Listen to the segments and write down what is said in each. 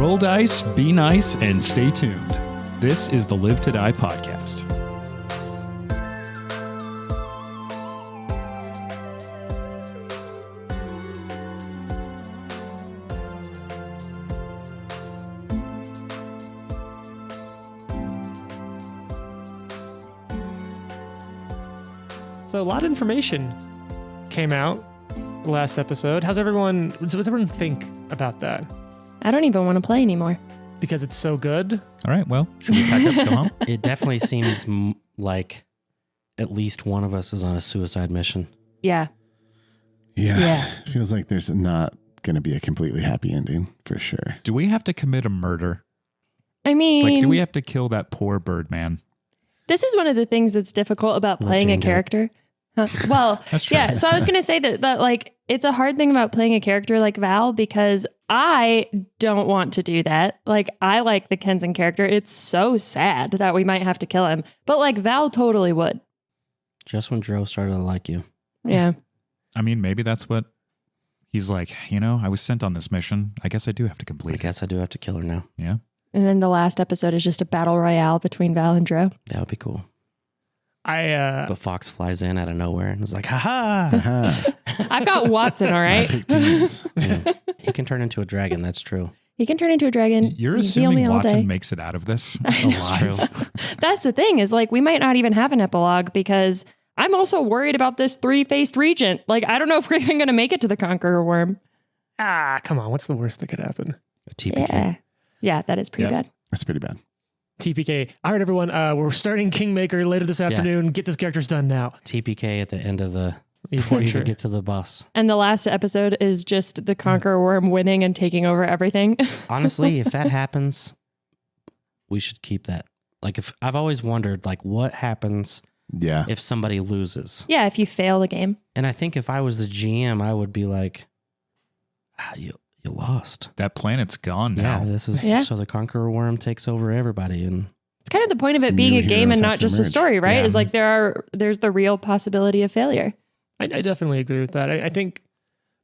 Roll dice, be nice, and stay tuned. This is the Live to Die podcast. So a lot of information came out the last episode. What does everyone think about that? I don't even want to play anymore. Because it's so good? All right, well, should we pack up and go home? It definitely seems like at least one of us is on a suicide mission. Yeah. Yeah. Feels like there's not going to be a completely happy ending for sure. Do we have to commit a murder? I mean, Like, do we have to kill that poor bird man? this is one of the things that's difficult about playing a character. Well, That's true. yeah. So I was going to say that like it's a hard thing about playing a character like Val because I don't want to do that. Like I like the Kenzen character. It's so sad that we might have to kill him. But like Val totally would. Just when Dro started to like you. Yeah. I mean, maybe that's what he's like, I was sent on this mission. I guess I do have to complete I it. guess I do have to kill her now. Yeah. And then the last episode is just a battle royale between Val and Dro. That would be cool. But Fox flies in out of nowhere and is like, ha I've got Watson, all right? yeah. He can turn into a dragon. That's true. He can turn into a dragon. You're He can heal me assuming all day. Watson makes it out of this That's true. alive. That's the thing is like we might not even have an epilogue because I'm also worried about this three-faced regent. Like I don't know if we're even going to make it to the Conqueror Worm. come on. What's the worst that could happen? A TPK. Yeah. Yeah, that is pretty Yeah. bad. That's pretty bad. TPK. All right, everyone. We're starting Kingmaker later this afternoon. Get those characters done now. TPK at the end of the before you even get to the boss. And the last episode is just the Conqueror Worm winning and taking over everything. Honestly, if that happens, we should keep that. Like if I've always wondered like what happens Yeah. if somebody loses. Yeah, if you fail the game. And I think if I was the GM, I would be like, you lost. That planet's gone now. Yeah, this is Yeah. so the Conqueror Worm takes over everybody, and It's kind of the point of it being New a game heroes and have not to just a emerge. story, right? Yeah. Is like there's the real possibility of failure. I definitely agree with that. I think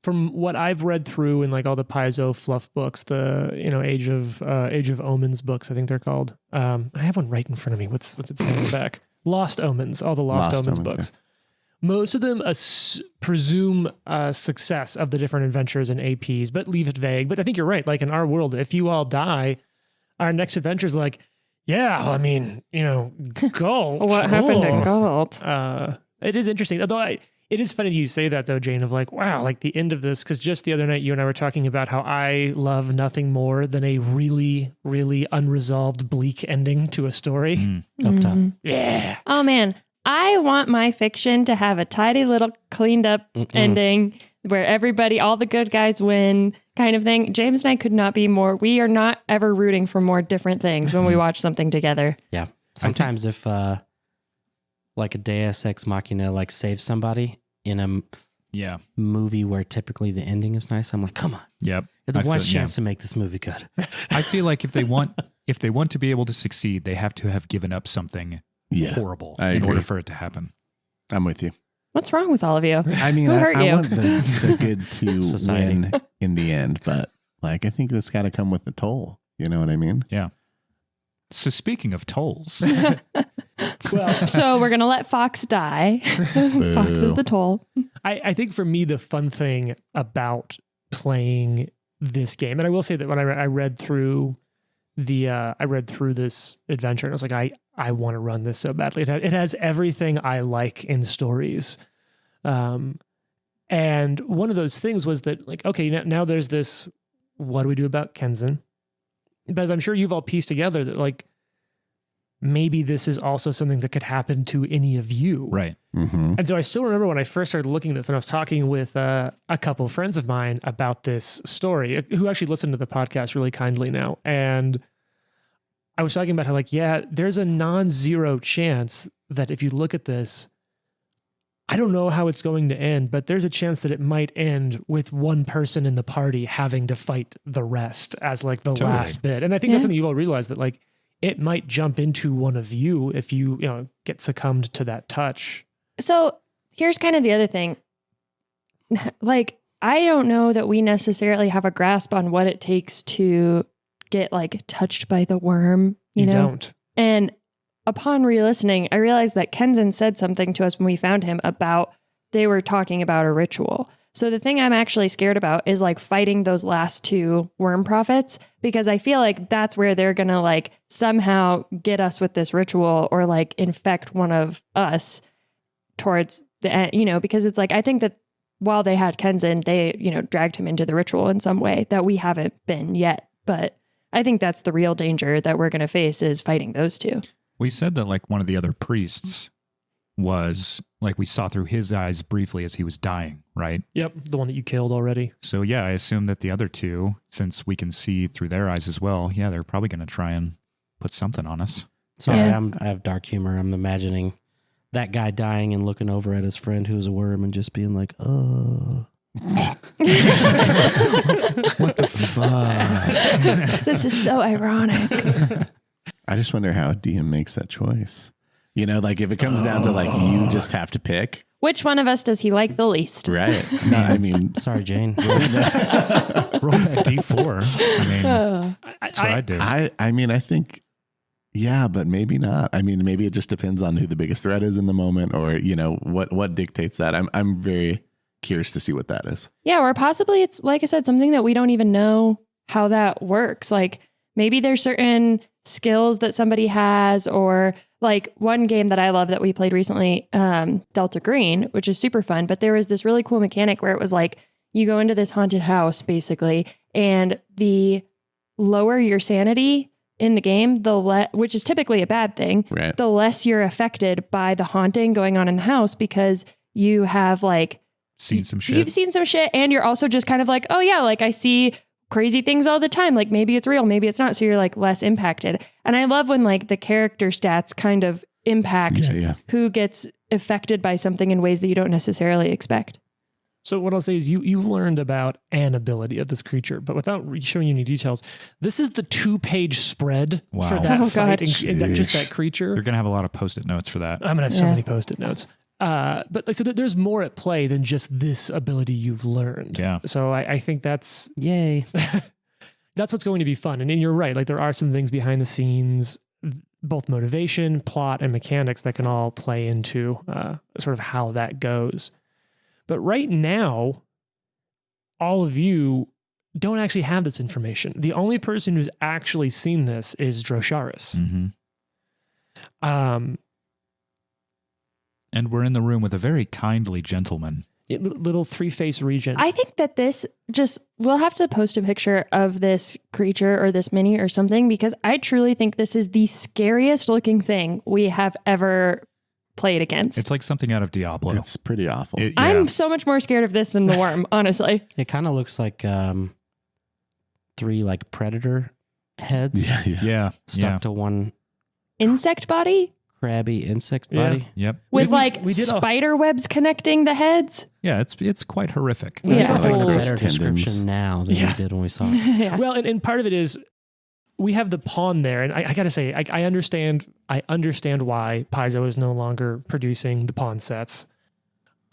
from what I've read through in like all the Paizo fluff books, the Age of Omens books, I think they're called. I have one right in front of me. What's it saying in the back? Lost Omens, all the Lost Omens books. Most of them presume success of the different adventures and APs, but leave it vague. But I think you're right. Like in our world, if you all die, our next adventure is like, Galt. What happened to Oh. Galt? It is interesting. Although it is funny you say that though, Jane, of like, wow, like the end of this, because just the other night you and I were talking about how I love nothing more than a really, really unresolved, bleak ending to a story. up top. Yeah. Oh man, I want my fiction to have a tidy little cleaned up ending where all the good guys win kind of thing. James and I could not be more, we are not ever rooting for more different things when we watch something together. Yeah. Sometimes if like a Deus Ex Machina like saves somebody in a movie where typically the ending is nice, I'm like, come on. Yep. You're the I one feel- chance to make this movie good. I feel like if they want to be able to succeed, they have to have given up something horrible I in agree. order for it to happen. I'm with you. What's wrong with all of you? I mean, Who hurt I you? want the good to Society. win in the end, but like I think that's got to come with the toll. You know what I mean? Yeah. So speaking of tolls, Well, So we're going to let Fox die. Fox is the toll. I think for me, the fun thing about playing this game, and I will say that when I read through this adventure, and I was like, I want to run this so badly. It has everything I like in stories. And one of those things was that like, okay, now there's this, what do we do about Kenzen? But as I'm sure you've all pieced together that like, maybe this is also something that could happen to any of you. right? Mm-hmm. And so I still remember when I first started looking at this, when I was talking with a couple of friends of mine about this story, who actually listened to the podcast really kindly now. And I was talking about how, like, yeah, there's a non-zero chance that if you look at this, I don't know how it's going to end, but there's a chance that it might end with one person in the party having to fight the rest as like the Totally. last bit. And I think that's something you've all realized, that like it might jump into one of you if you get succumbed to that touch. So here's kind of the other thing. Like, I don't know that we necessarily have a grasp on what it takes to get like touched by the worm, you know? Don't. And upon re-listening, I realized that Kenzen said something to us when we found him about they were talking about a ritual. So the thing I'm actually scared about is like fighting those last 2 worm prophets, because I feel like that's where they're going to like somehow get us with this ritual or like infect one of us towards the end, you know, because it's like, I think that while they had Kenzen, they, you know, dragged him into the ritual in some way that we haven't been yet. But I think that's the real danger that we're going to face is fighting those 2. We said that like one of the other priests was like we saw through his eyes briefly as he was dying, right? Yep, the one that you killed already. So yeah, I assume that the other 2, since we can see through their eyes as well, yeah, they're probably going to try and put something on us. Sorry, Yeah. I have dark humor. I'm imagining that guy dying and looking over at his friend who's a worm and just being like, oh. What the fuck? This is so ironic. I just wonder how a DM makes that choice. You know, like if it comes down to like you just have to pick, Which one of us does he like the least? right? No, I mean, Sorry, Jane. Roll that D4. I mean, that's what I do. I mean, I think, yeah, but maybe not. I mean, maybe it just depends on who the biggest threat is in the moment, or you know what dictates that. I'm very curious to see what that is. Yeah, or possibly it's, like I said, something that we don't even know how that works. Like maybe there's certain skills that somebody has, or like one game that I love that we played recently, Delta Green, which is super fun. But there was this really cool mechanic where it was like you go into this haunted house basically, and the lower your sanity in the game, which is typically a bad thing, Right. the less you're affected by the haunting going on in the house, because you have like Seen some shit. You've seen some shit, and you're also just kind of like, oh yeah, like I see crazy things all the time. Like maybe it's real, maybe it's not. So you're like less impacted. And I love when like the character stats kind of impact who gets affected by something in ways that you don't necessarily expect. So what I'll say is you've learned about an ability of this creature, but without showing you any details, this is the 2-page spread Wow. for that Oh, fight God. and just that creature. You're going to have a lot of Post-it notes for that. I'm going to have so Yeah. many Post-it notes. But like, so there's more at play than just this ability you've learned. Yeah. So I think that's Yay. that's what's going to be fun. And you're right. Like there are some things behind the scenes, both motivation, plot, and mechanics that can all play into sort of how that goes. But right now, all of you don't actually have this information. The only person who's actually seen this is Drosharis. Mm-hmm. And we're in the room with a very kindly gentleman. Little 3-face regent. I think that this we'll have to post a picture of this creature or this mini or something, because I truly think this is the scariest looking thing we have ever played against. It's like something out of Diablo. It's pretty awful. Yeah. I'm so much more scared of this than the worm, honestly. It kind of looks like 3 like predator heads Yeah. stuck to one Insect body crabby insect Yeah. body. Yep. with We did a- spider webs connecting the heads. Yeah, it's quite horrific. We did Yeah. a Like a whole- better tendons. description now than Yeah. we did when we saw it. Yeah. Well, and part of it is we have the pawn there, and I got to say, I understand why Paizo is no longer producing the pawn sets.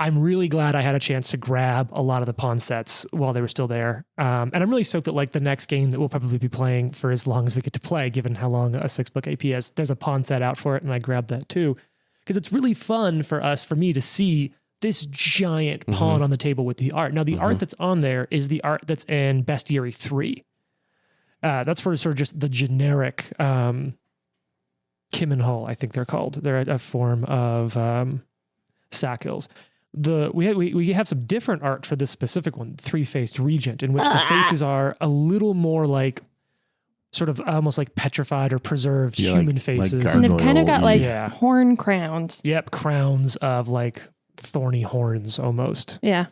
I'm really glad I had a chance to grab a lot of the pawn sets while they were still there, and I'm really stoked that like the next game that we'll probably be playing for as long as we get to play, given how long a 6-book AP is, there's a pawn set out for it, and I grabbed that too, because it's really fun for me to see this giant pawn on the table with the art. Now, the art that's on there is the art that's in Bestiary 3. That's for sort of just the generic Kim and Hull, I think they're called. They're a form of Sackills. We have some different art for this specific one, 3-faced regent, in which the faces are a little more like sort of almost like petrified or preserved human faces. And they've kind of got like Yeah. horn crowns. Yep, crowns of like thorny horns almost. Yeah.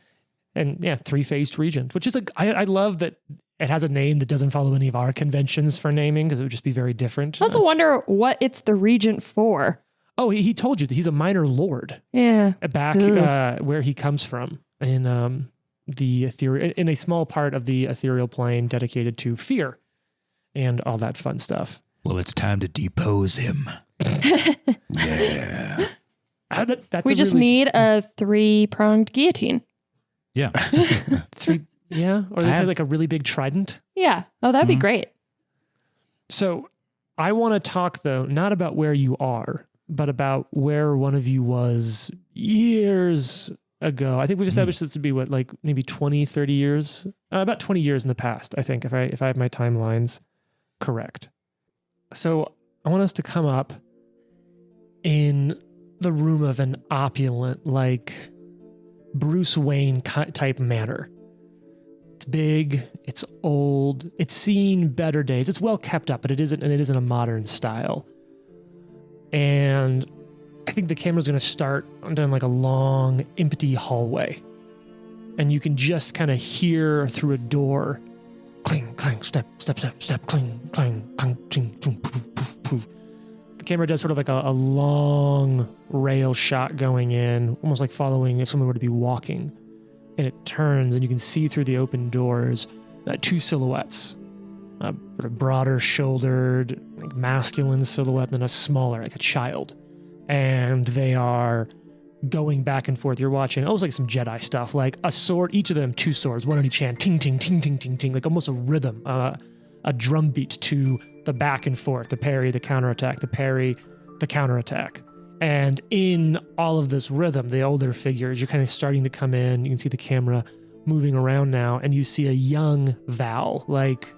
And yeah, 3-faced regent, which is I love that it has a name that doesn't follow any of our conventions for naming, because it would just be very different. I also wonder what it's the regent for. Oh, he told you that he's a minor lord Yeah. back where he comes from in the ethereal, in a small part of the ethereal plane dedicated to fear and all that fun stuff. Well, it's time to depose him. Yeah. That's We a just really- need a 3-pronged guillotine. Yeah. 3, yeah, or they say like a really big trident. Yeah. Oh, that'd be great. So I want to talk, though, not about where you are, but about where one of you was years ago. I think we've established this to be what, like maybe 20, 30 years? About 20 years in the past, I think, if I have my timelines correct. So I want us to come up in the room of an opulent, like Bruce Wayne type manor. It's big, it's old, it's seen better days. It's well kept up, but it isn't a modern style. And I think the camera's going to start down like a long, empty hallway. And you can just kind of hear through a door, cling, clang, step, step, step, step, cling, clang, clang, ting, ting, poof, poof, poof. The camera does sort of like a long rail shot going in, almost like following if someone were to be walking. And it turns, and you can see through the open doors two silhouettes. A sort of broader shouldered, like masculine silhouette, and then a smaller, like a child. And they are going back and forth. You're watching almost like some Jedi stuff, like a sword, each of them 2 swords, one on each hand, ting, ting, ting, ting, ting, ting, like almost a rhythm, a drum beat to the back and forth, the parry, the counterattack, the parry, the counterattack. And in all of this rhythm, the older figures, you're kind of starting to come in. You can see the camera moving around now, and you see a young Val, like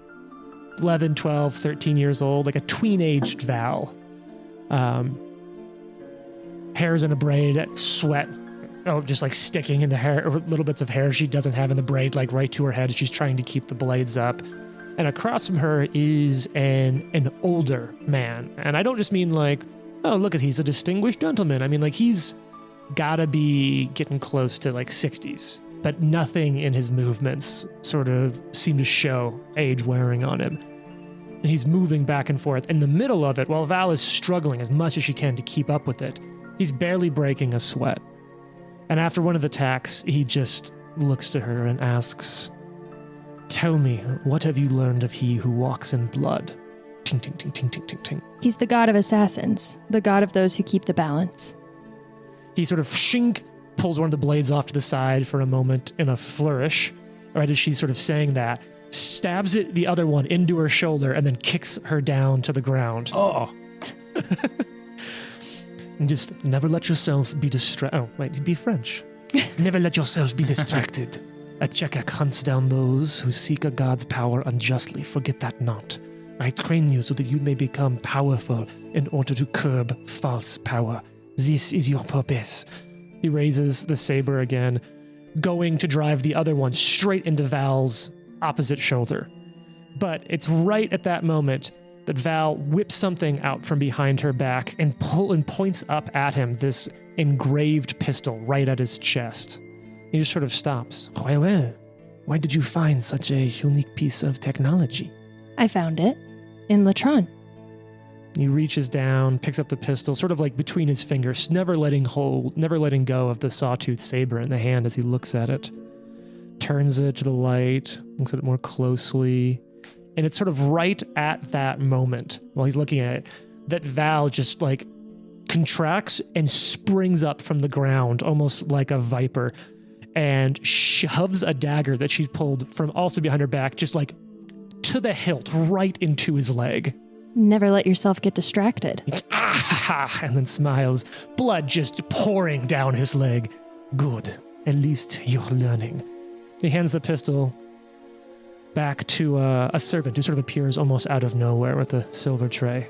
11, 12, 13 years old, like a tween-aged Val. Hair's in a braid, sweat, just like sticking in the hair, or little bits of hair she doesn't have in the braid, like right to her head. She's trying to keep the blades up. And across from her is an older man. And I don't just mean like, oh, look at, he's a distinguished gentleman. I mean, like, he's gotta be getting close to like 60s, but nothing in his movements sort of seem to show age wearing on him. And he's moving back and forth. In the middle of it, while Val is struggling as much as she can to keep up with it, he's barely breaking a sweat. And after one of the attacks, he just looks to her and asks, "Tell me, what have you learned of he who walks in blood?" Ting, ting, ting, ting, ting, ting, ting. He's the god of assassins, the god of those who keep the balance. He sort of shink, pulls one of the blades off to the side for a moment in a flourish, right as she's sort of saying that, stabs it, the other one, into her shoulder, and then kicks her down to the ground. Oh. And just never let yourself be distracted. Oh, wait, he'd be French. Never let yourselves be distracted. A checker hunts down those who seek a god's power unjustly. Forget that not. I train you so that you may become powerful in order to curb false power. This is your purpose. He raises the saber again, going to drive the other one straight into Val's opposite shoulder. But it's right at that moment that Val whips something out from behind her back and points up at him, this engraved pistol right at his chest. He just sort of stops. Well, why did you find such a unique piece of technology? I found it in Latron. He reaches down, picks up the pistol, sort of like between his fingers, never letting go of the sawtooth saber in the hand as he looks at it. Turns it to the light, looks at it more closely. And it's sort of right at that moment, while he's looking at it, that Val just like contracts and springs up from the ground, almost like a viper, and shoves a dagger that she's pulled from also behind her back, just like to the hilt, right into his leg. Never let yourself get distracted. And then smiles, blood just pouring down his leg. Good. At least you're learning. He hands the pistol back to a servant who sort of appears almost out of nowhere with a silver tray.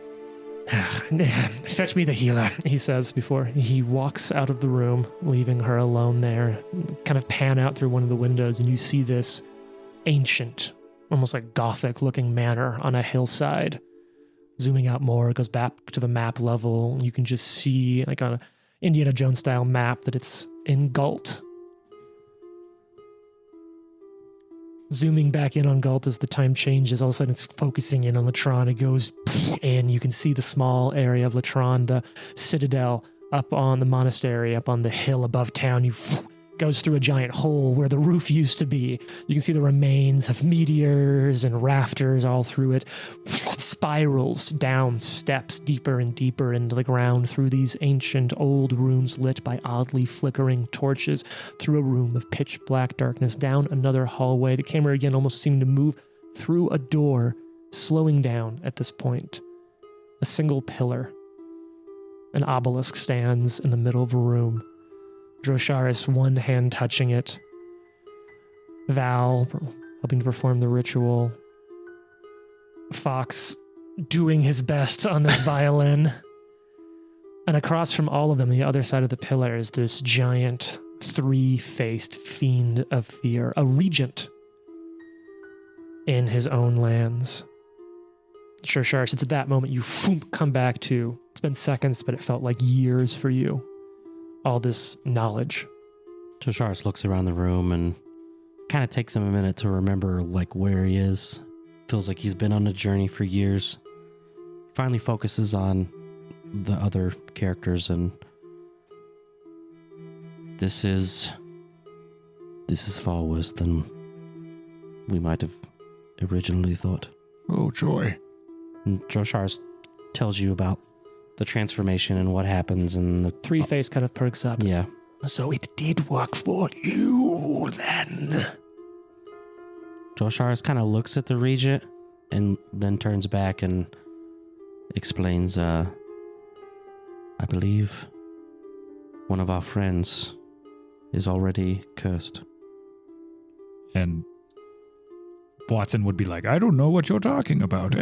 Fetch me the healer, he says before he walks out of the room, leaving her alone there. Kind of pan out through one of the windows, and you see this ancient, almost like Gothic-looking manor on a hillside. Zooming out more, it goes back to the map level. You can just see, like on an Indiana Jones-style map, that it's engulfed. Zooming back in on Galt as the time changes, all of a sudden it's focusing in on Latron. It goes, and you can see the small area of Latron, the citadel up on the monastery, up on the hill above town. You goes through a giant hole where the roof used to be. You can see the remains of meteors and rafters all through it. Spirals down steps deeper and deeper into the ground through these ancient old rooms lit by oddly flickering torches, through a room of pitch black darkness, down another hallway. The camera again almost seemed to move through a door slowing down at this point. A single pillar. An obelisk stands in the middle of a room. Drosharis, one hand touching it. Val helping to perform the ritual. Fox doing his best on this violin. And across from all of them, the other side of the pillar, is this giant, three-faced fiend of fear, a regent in his own lands. Drosharis, it's at that moment you come back to. It's been seconds, but it felt like years for you. All this knowledge. Drosharis looks around the room and kind of takes him a minute to remember like where he is. Feels like he's been on a journey for years. Finally focuses on the other characters, and this is far worse than we might have originally thought. Oh, joy. And Drosharis tells you about the transformation and what happens, and the Three-face kind of perks up. Yeah. So it did work for you, then. Drosharis kind of looks at the regent and then turns back and explains, I believe one of our friends is already cursed. And Watson would be like, I don't know what you're talking about.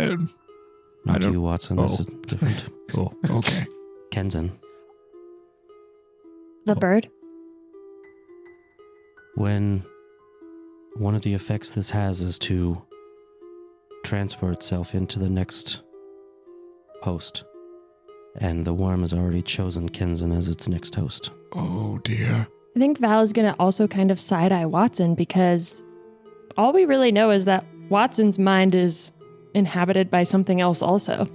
Not you, Watson. This is different. Oh, okay. Kenzin. The bird? When one of the effects this has is to transfer itself into the next host. And the worm has already chosen Kenzin as its next host. Oh, dear. I think Val is going to also kind of side-eye Watson, because all we really know is that Watson's mind is inhabited by something else also.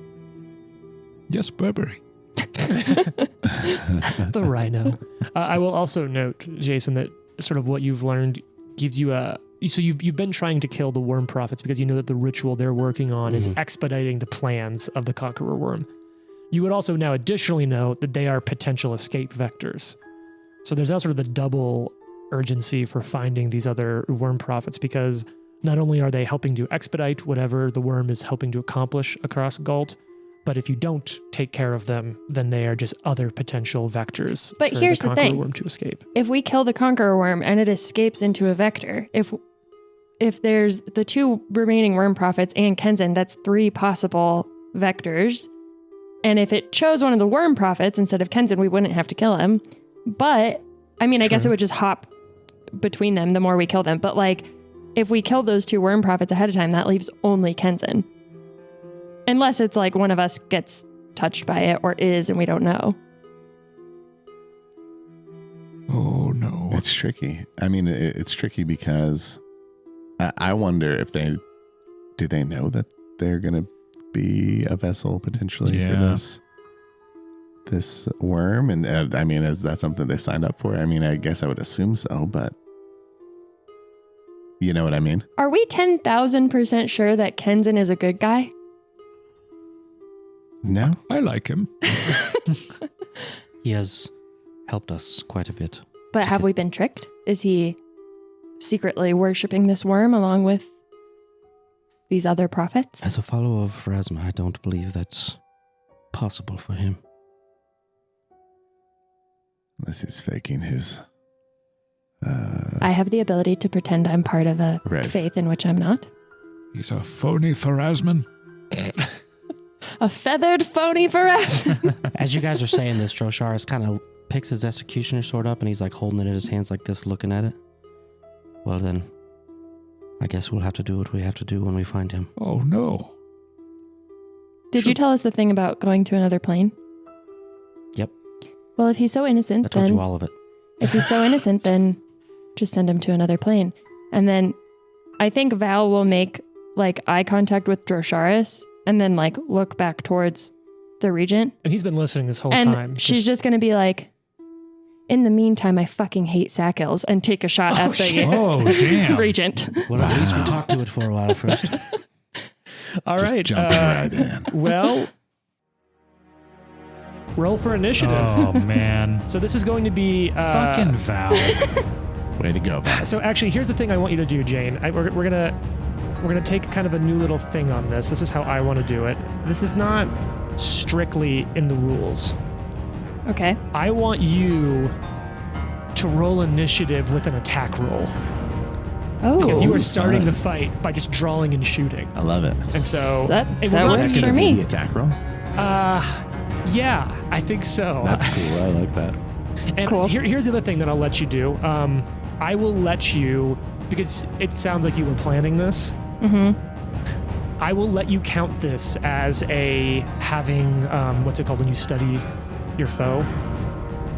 Yes, Burberry. The rhino. I will also note, Jason, that sort of what you've learned gives you a... So you've been trying to kill the worm prophets because you know that the ritual they're working on is expediting the plans of the Conqueror Worm. You would also now additionally know that they are potential escape vectors. So there's now sort of the double urgency for finding these other worm prophets, because not only are they helping to expedite whatever the worm is helping to accomplish across Galt, but if you don't take care of them, then they are just other potential vectors But for here's the the Conqueror thing. Worm to escape. If we kill the Conqueror Worm and it escapes into a vector, if there's the two remaining worm prophets and Kenzin, that's 3 possible vectors. And if it chose one of the worm prophets instead of Kenzin, we wouldn't have to kill him. But, I mean, I guess it would just hop between them the more we kill them. But, like, if we kill those 2 worm prophets ahead of time, that leaves only Kenzin. Unless it's like one of us gets touched by it or is and we don't know. Oh, no. It's tricky. I mean, it's tricky because I wonder if do they know that they're going to be a vessel potentially for this worm? And I mean, is that something they signed up for? I mean, I guess I would assume so, but you know what I mean? Are we 10,000% sure that Kenzin is a good guy? No. I like him. He has helped us quite a bit. But have we been tricked? Is he secretly worshipping this worm along with these other prophets? As a follower of Pharasma, I don't believe that's possible for him. Unless he's faking his... I have the ability to pretend I'm part of a faith in which I'm not. He's a phony Pharasman. A feathered phony Pharasman. As you guys are saying this, Drosharis kind of picks his executioner sword up and he's like holding it in his hands like this, looking at it. Well then, I guess we'll have to do what we have to do when we find him. Oh, no. Did you tell us the thing about going to another plane? Yep. Well, if he's so innocent, I told then... you all of it. If he's so innocent, then just send him to another plane. And then I think Val will make like eye contact with Drosharis and then like look back towards the regent. And he's been listening this whole and time. She's just going to be like, in the meantime, I fucking hate Sackills, and take a shot at the damn. regent. Well, at least we talked to it for a while first. All Just right. jumping right in. Well, roll for initiative. Oh, man. So this is going to be... Fucking Val. Way to go, Val. So actually, here's the thing I want you to do, Jane. We're going to... we're going to take kind of a new little thing on this. This is how I want to do it. This is not strictly in the rules. Okay. I want you to roll initiative with an attack roll. Oh. Because you are Ooh, starting fun. the fight by just drawing and shooting. I love it. And so that it will not works be- for Gonna be me. the attack roll. Yeah, I think so. That's cool. I like that. And Cool. here's the other thing that I'll let you do. I will let you, because it sounds like you were planning this. Mm-hmm. I will let you count this as a having, what's it called when you study your foe?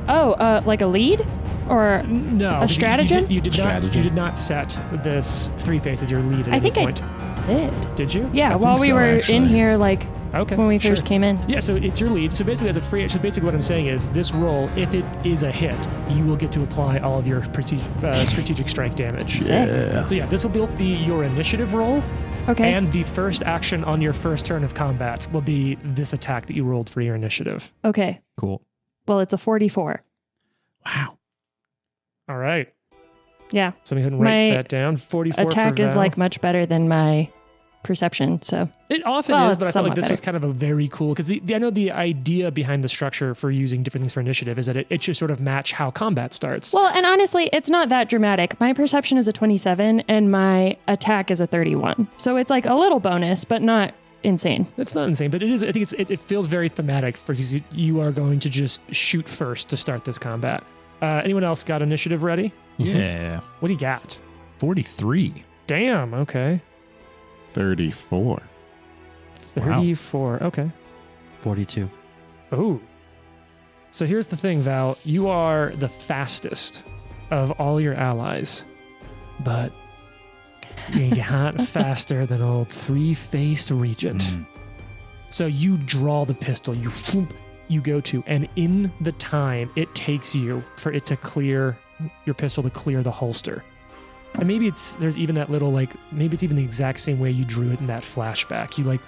Oh, like a lead? Or No. A 'cause stratagem? You did Strategy. not. You did not set this three face as your lead at I any think I point. did. Did you? Yeah, I while think we so, were actually. in here, like Okay. when we sure. first came in. Yeah, so it's your lead. So basically, as a free, so basically, what I'm saying is, this roll, if it is a hit, you will get to apply all of your strategic strike damage. Sick. So yeah, this will both be your initiative roll, Okay. and the first action on your first turn of combat will be this attack that you rolled for your initiative. Okay. Cool. Well, it's a 44. Wow. All right. Yeah. So we can write My that down. 44 Attack for is Val. like much better than my perception. So It often Well, is, but I it's felt like somewhat this was better. kind of a very cool, because I know the idea behind the structure for using different things for initiative is that it should sort of match how combat starts. well, and honestly, it's not that dramatic. My perception is a 27 and my attack is a 31. So it's like a little bonus, but not insane. That's not insane, but it is. I think it feels very thematic because you are going to just shoot first to start this combat. Anyone else got initiative ready? Yeah. What do you got? 43. Damn. Okay. 34. 34. Okay. 42. Oh. So here's the thing, Val. You are the fastest of all your allies, but you got faster than old three-faced regent. Mm. So you draw the pistol, you go to, and in the time it takes you for it to clear your pistol to clear the holster. And maybe there's even that little maybe it's even the exact same way you drew it in that flashback. You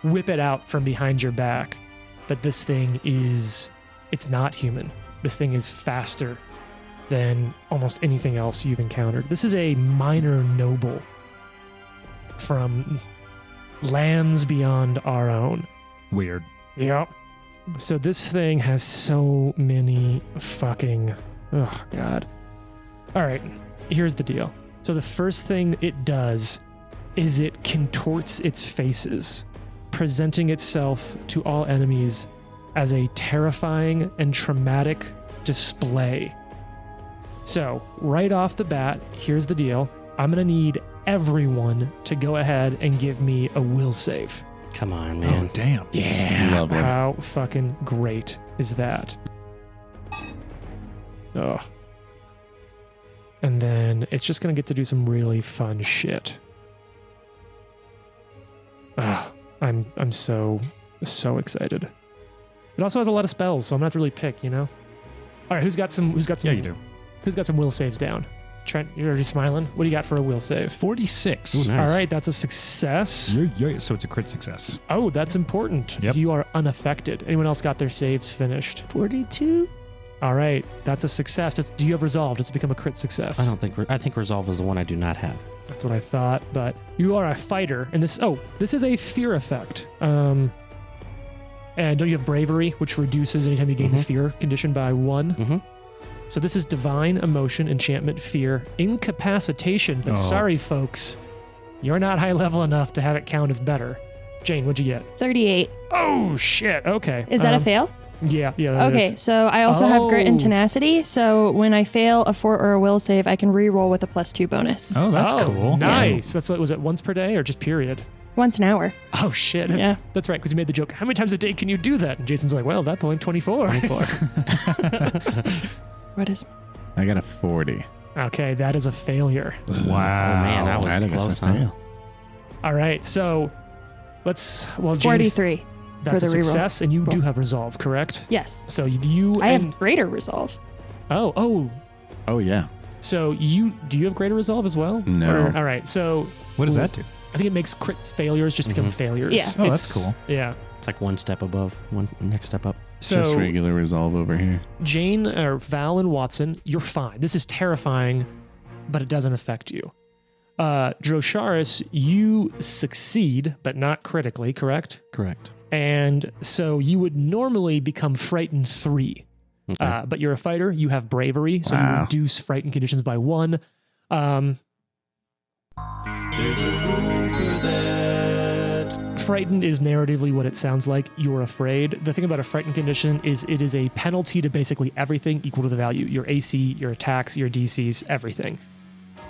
whip it out from behind your back, but this thing it's not human. This thing is faster than almost anything else you've encountered. This is a minor noble from lands beyond our own. Weird. Yep. So this thing has so many fucking... Oh, God. All right, here's the deal. So the first thing it does is it contorts its faces, presenting itself to all enemies as a terrifying and traumatic display. So right off the bat, here's the deal. I'm going to need everyone to go ahead and give me a will save. Come on, Oh, man. damn. Lovely. How fucking great is that? Ugh. And then it's just gonna get to do some really fun shit. Ugh. I'm so excited. It also has a lot of spells, so I'm gonna have to really pick, you know? Alright, who's got some Yeah, you do. Who's got some will saves down? Trent, you're already smiling. What do you got for a will save? 46. Ooh, nice. All right, that's a success. So it's a crit success. Oh, that's important. Yep. You are unaffected. Anyone else got their saves finished? 42? All right, that's a success. Do you have resolve? Does it become a crit success? I think Resolve is the one I do not have. That's what I thought. But you are a fighter, and this is a fear effect. And don't you have bravery, which reduces anytime you gain the fear condition by 1? Mm-hmm. So this is divine, emotion, enchantment, fear, incapacitation. But Oh. sorry, folks, you're not high level enough to have it count as better. Jane, what'd you get? 38. Oh shit. Okay. Is that a fail? Yeah. That Okay, is. so I also have grit and Oh. tenacity. So when I fail a fort or a will save, I can re-roll with a +2 bonus. Oh, that's cool. Nice. Was it once per day or just period? Once an hour. Oh shit. Yeah. That's right, because you made the joke. How many times a day can you do that? And Jason's like, well, at that point, 24. 24. What is? I got a 40. Okay, that is a failure. Wow. Oh, man, I was I think close, it's a huh? fail. All right, so let's. Well, James, 43. that's a for the reroll. success, and you do Roll. have resolve, correct? Yes. So you. I and, have greater resolve. Oh. Oh, yeah. So do you have greater resolve as well? No. All right. So What does that do? I think it makes crit failures just become failures. Yeah. Oh, that's cool. Yeah. It's like one step above, one next step up. So Just regular resolve over here. Jane or Val and Watson, you're fine. This is terrifying, but it doesn't affect you. Drosharis, you succeed, but not critically, correct? Correct. And so you would normally become frightened 3. Okay. But you're a fighter, you have bravery, so you Wow. reduce frightened conditions by 1. There's a rule for that. Frightened is narratively what it sounds like. You're afraid. The thing about a frightened condition is it is a penalty to basically everything equal to the value. Your AC, your attacks, your DCs, everything.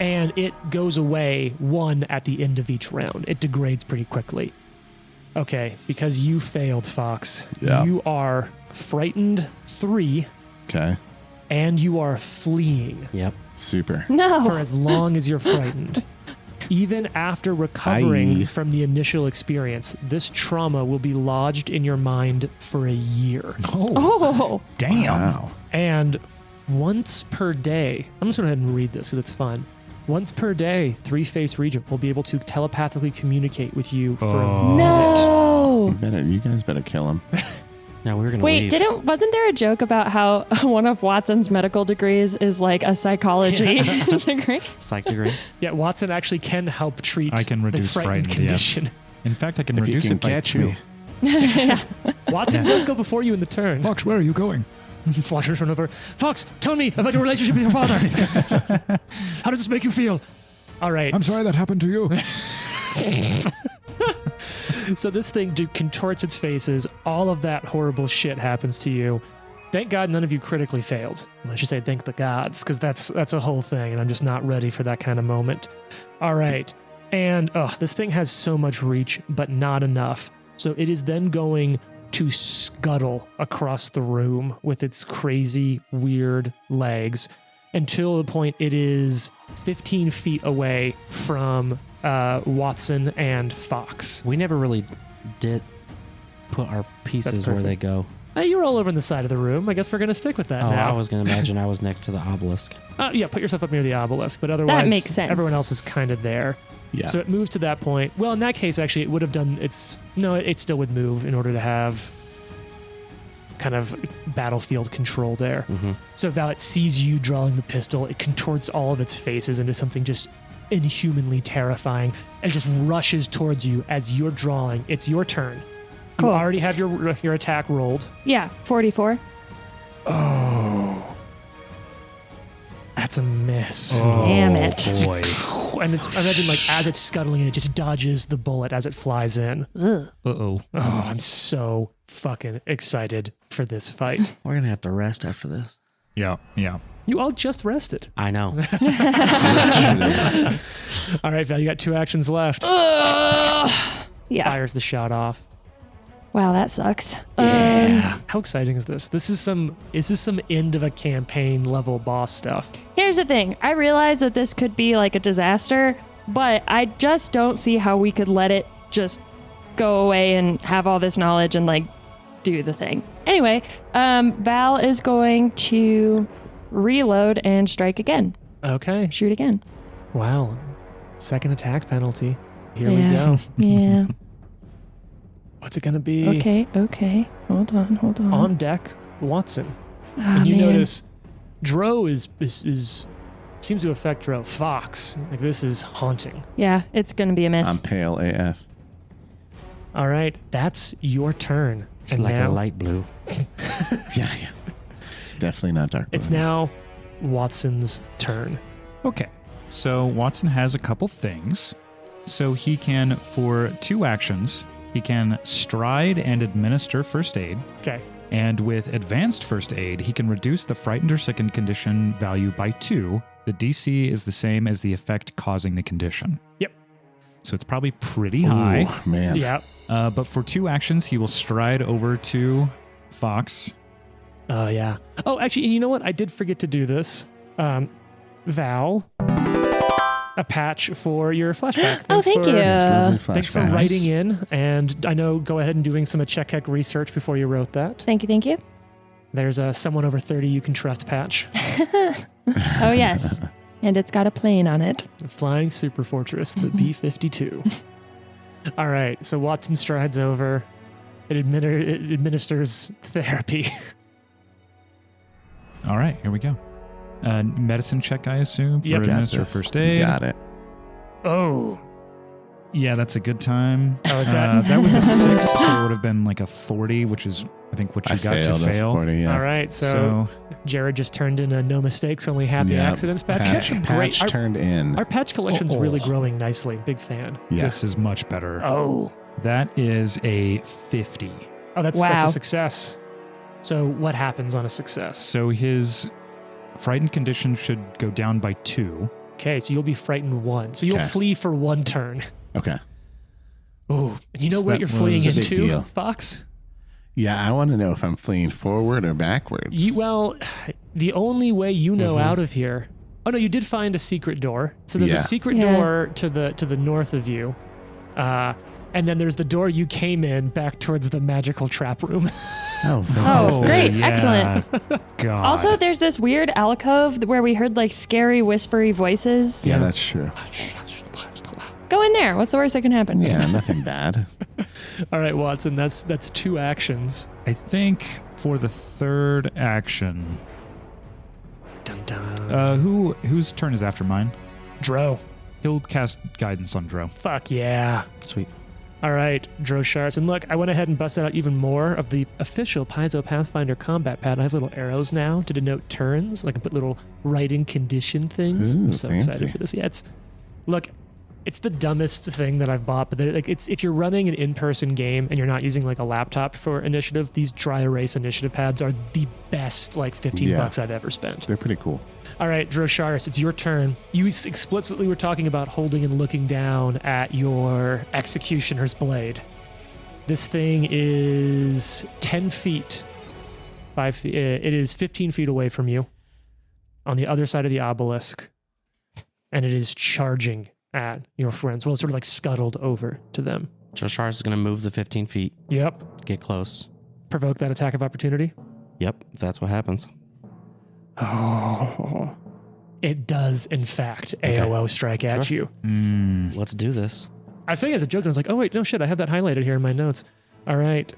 And it goes away 1 at the end of each round. It degrades pretty quickly. Okay, because you failed, Fox. Yeah. You are frightened 3, Okay. and you are fleeing Yep. Super. No. for as long as you're frightened. Even after recovering Aye. from the initial experience, this trauma will be lodged in your mind for a year. Oh. Damn. Wow. And once per day, I'm just going to go ahead and read this because it's fun. Once per day, Three-Face Regent will be able to telepathically communicate with you for a minute. No. You guys better kill him. Now we're gonna Wait, leave. wasn't there a joke about how one of Watson's medical degrees is like a psychology degree? Psych degree. Yeah, Watson actually can help treat I can the reduce frightened frightened, yeah. condition. In fact, I can If you reduce can it by catch 2. me. Watson does go before you in the turn. Fox, where are you going? Watchers run over. Fox, tell me about your relationship with your father. How does this make you feel? All right. I'm sorry that happened to you. So this thing contorts its faces. All of that horrible shit happens to you. Thank God none of you critically failed. I should say thank the gods, because that's a whole thing, and I'm just not ready for that kind of moment. All right. And this thing has so much reach, but not enough. So it is then going to scuttle across the room with its crazy, weird legs until the point it is 15 feet away from Watson and Fox. We never really did put our pieces where perfect. they go. Hey, you're all over on the side of the room. I guess we're going to stick with that Oh, now. I was gonna imagine I was next to the obelisk. Yeah, put yourself up near the obelisk, but otherwise makes sense. everyone else is kind of there. Yeah. So it moves to that point. Well, in that case, actually, it would have done it still would move in order to have kind of battlefield control there. Mm-hmm. So Val, it sees you drawing the pistol. It contorts all of its faces into something just inhumanly terrifying and just rushes towards you as you're drawing. It's your turn. Cool. You already have your attack rolled. Yeah, 44. Oh. That's a miss. Damn it. Boy. And it's imagine like as it's scuttling, it just dodges the bullet as it flies in. Ugh. Uh-oh. Oh, I'm so fucking excited for this fight. We're gonna have to rest after this. Yeah, yeah. You all just rested. I know. All right, Val, you got 2 actions left. Yeah. Fires the shot off. Wow, that sucks. How exciting is this? This is some end of a campaign level boss stuff. Here's the thing. I realize that this could be like a disaster, but I just don't see how we could let it just go away and have all this knowledge and like do the thing. Anyway, Val is going to reload and strike again. Okay. Shoot again. Wow. Second attack penalty. Here Yeah. we go. Yeah. What's it going to be? Okay. Hold on. On deck, Watson. Ah, And you man. notice Dro is seems to affect Dro. Fox, like this is haunting. Yeah, it's going to be a miss. I'm pale AF. All right, that's your turn. It's And like now a light blue. Yeah. Definitely not dark blue. it's now Watson's turn. Okay. So Watson has a couple things. So he can, for 2 actions, he can stride and administer first aid. Okay. And with advanced first aid, he can reduce the frightened or sickened condition value by 2. The DC is the same as the effect causing the condition. Yep. So it's probably pretty high. Ooh, man. Yeah. But for 2 actions, he will stride over to Fox. Oh, yeah. Oh, actually, you know what? I did forget to do this. Val, a patch for your flashback. Oh, thank you. It's lovely Thanks for flashbacks. writing in. And I know, go ahead and doing some check research before you wrote that. Thank you. There's a someone over 30 you can trust patch. Oh, yes. And it's got a plane on it. A flying super fortress, the B-52. All right, so Watson strides over. It administers therapy. All right, here we go. Medicine check, I assume, for Yep. Got administer this. first You aid. got it. Oh. Yeah, that's a good time. Oh, is that? That was a 6, so it would have been like a 40, which is, I think, what you I got to failed a fail. 40, yeah. All right. So Jared just turned in a no mistakes, only happy Yeah, accidents patch. We got some Patch great. turned in. Our patch collection's Oh. really growing nicely. Big fan. Yeah. This is much better. Oh. That is a 50. Oh, that's Wow. a success. So what happens on a success? So his frightened condition should go down by 2. Okay, so you'll be frightened 1. So you'll Okay. flee for 1 turn. Okay. Oh, and you know So what that you're fleeing was a big into, deal. Fox? Yeah, I want to know if I'm fleeing forward or backwards. Well, the only way you know out of here. Oh no, you did find a secret door. So there's a Yeah. secret Yeah. door to the north of you, and then there's the door you came in back towards the magical trap room. Oh, Oh, fantastic. great. yeah. Excellent. God. Also, there's this weird alcove where we heard like scary, whispery voices. Yeah, that's true. Go in there. What's the worst that can happen? Yeah, nothing bad. All right, Watson, that's 2 actions. I think for the third action, Dun dun. whose turn is after mine? Dro. He'll cast guidance on Dro. Fuck yeah. Sweet. All right, Droshars. And look, I went ahead and busted out even more of the official Paizo Pathfinder combat pad. I have little arrows now to denote turns. I can put little writing condition things. Ooh, I'm so fancy. excited for this. Yeah, it's the dumbest thing that I've bought, but it's if you're running an in-person game and you're not using like a laptop for initiative, these dry erase initiative pads are the best like $15 I've ever spent. They're pretty cool. All right, Drosharis, it's your turn. You explicitly were talking about holding and looking down at your executioner's blade. This thing is 10 feet. 5 feet. It is 15 feet away from you on the other side of the obelisk. And it is charging at your friends. Well, it's sort of like scuttled over to them. Joshar is going to move the 15 feet, Yep. get close. Provoke that attack of opportunity. Yep, that's what happens. Oh. It does, in fact, AOO strike at you. Let's do this. I was saying as a joke, and I was like, oh, wait, no shit, I have that highlighted here in my notes. All right.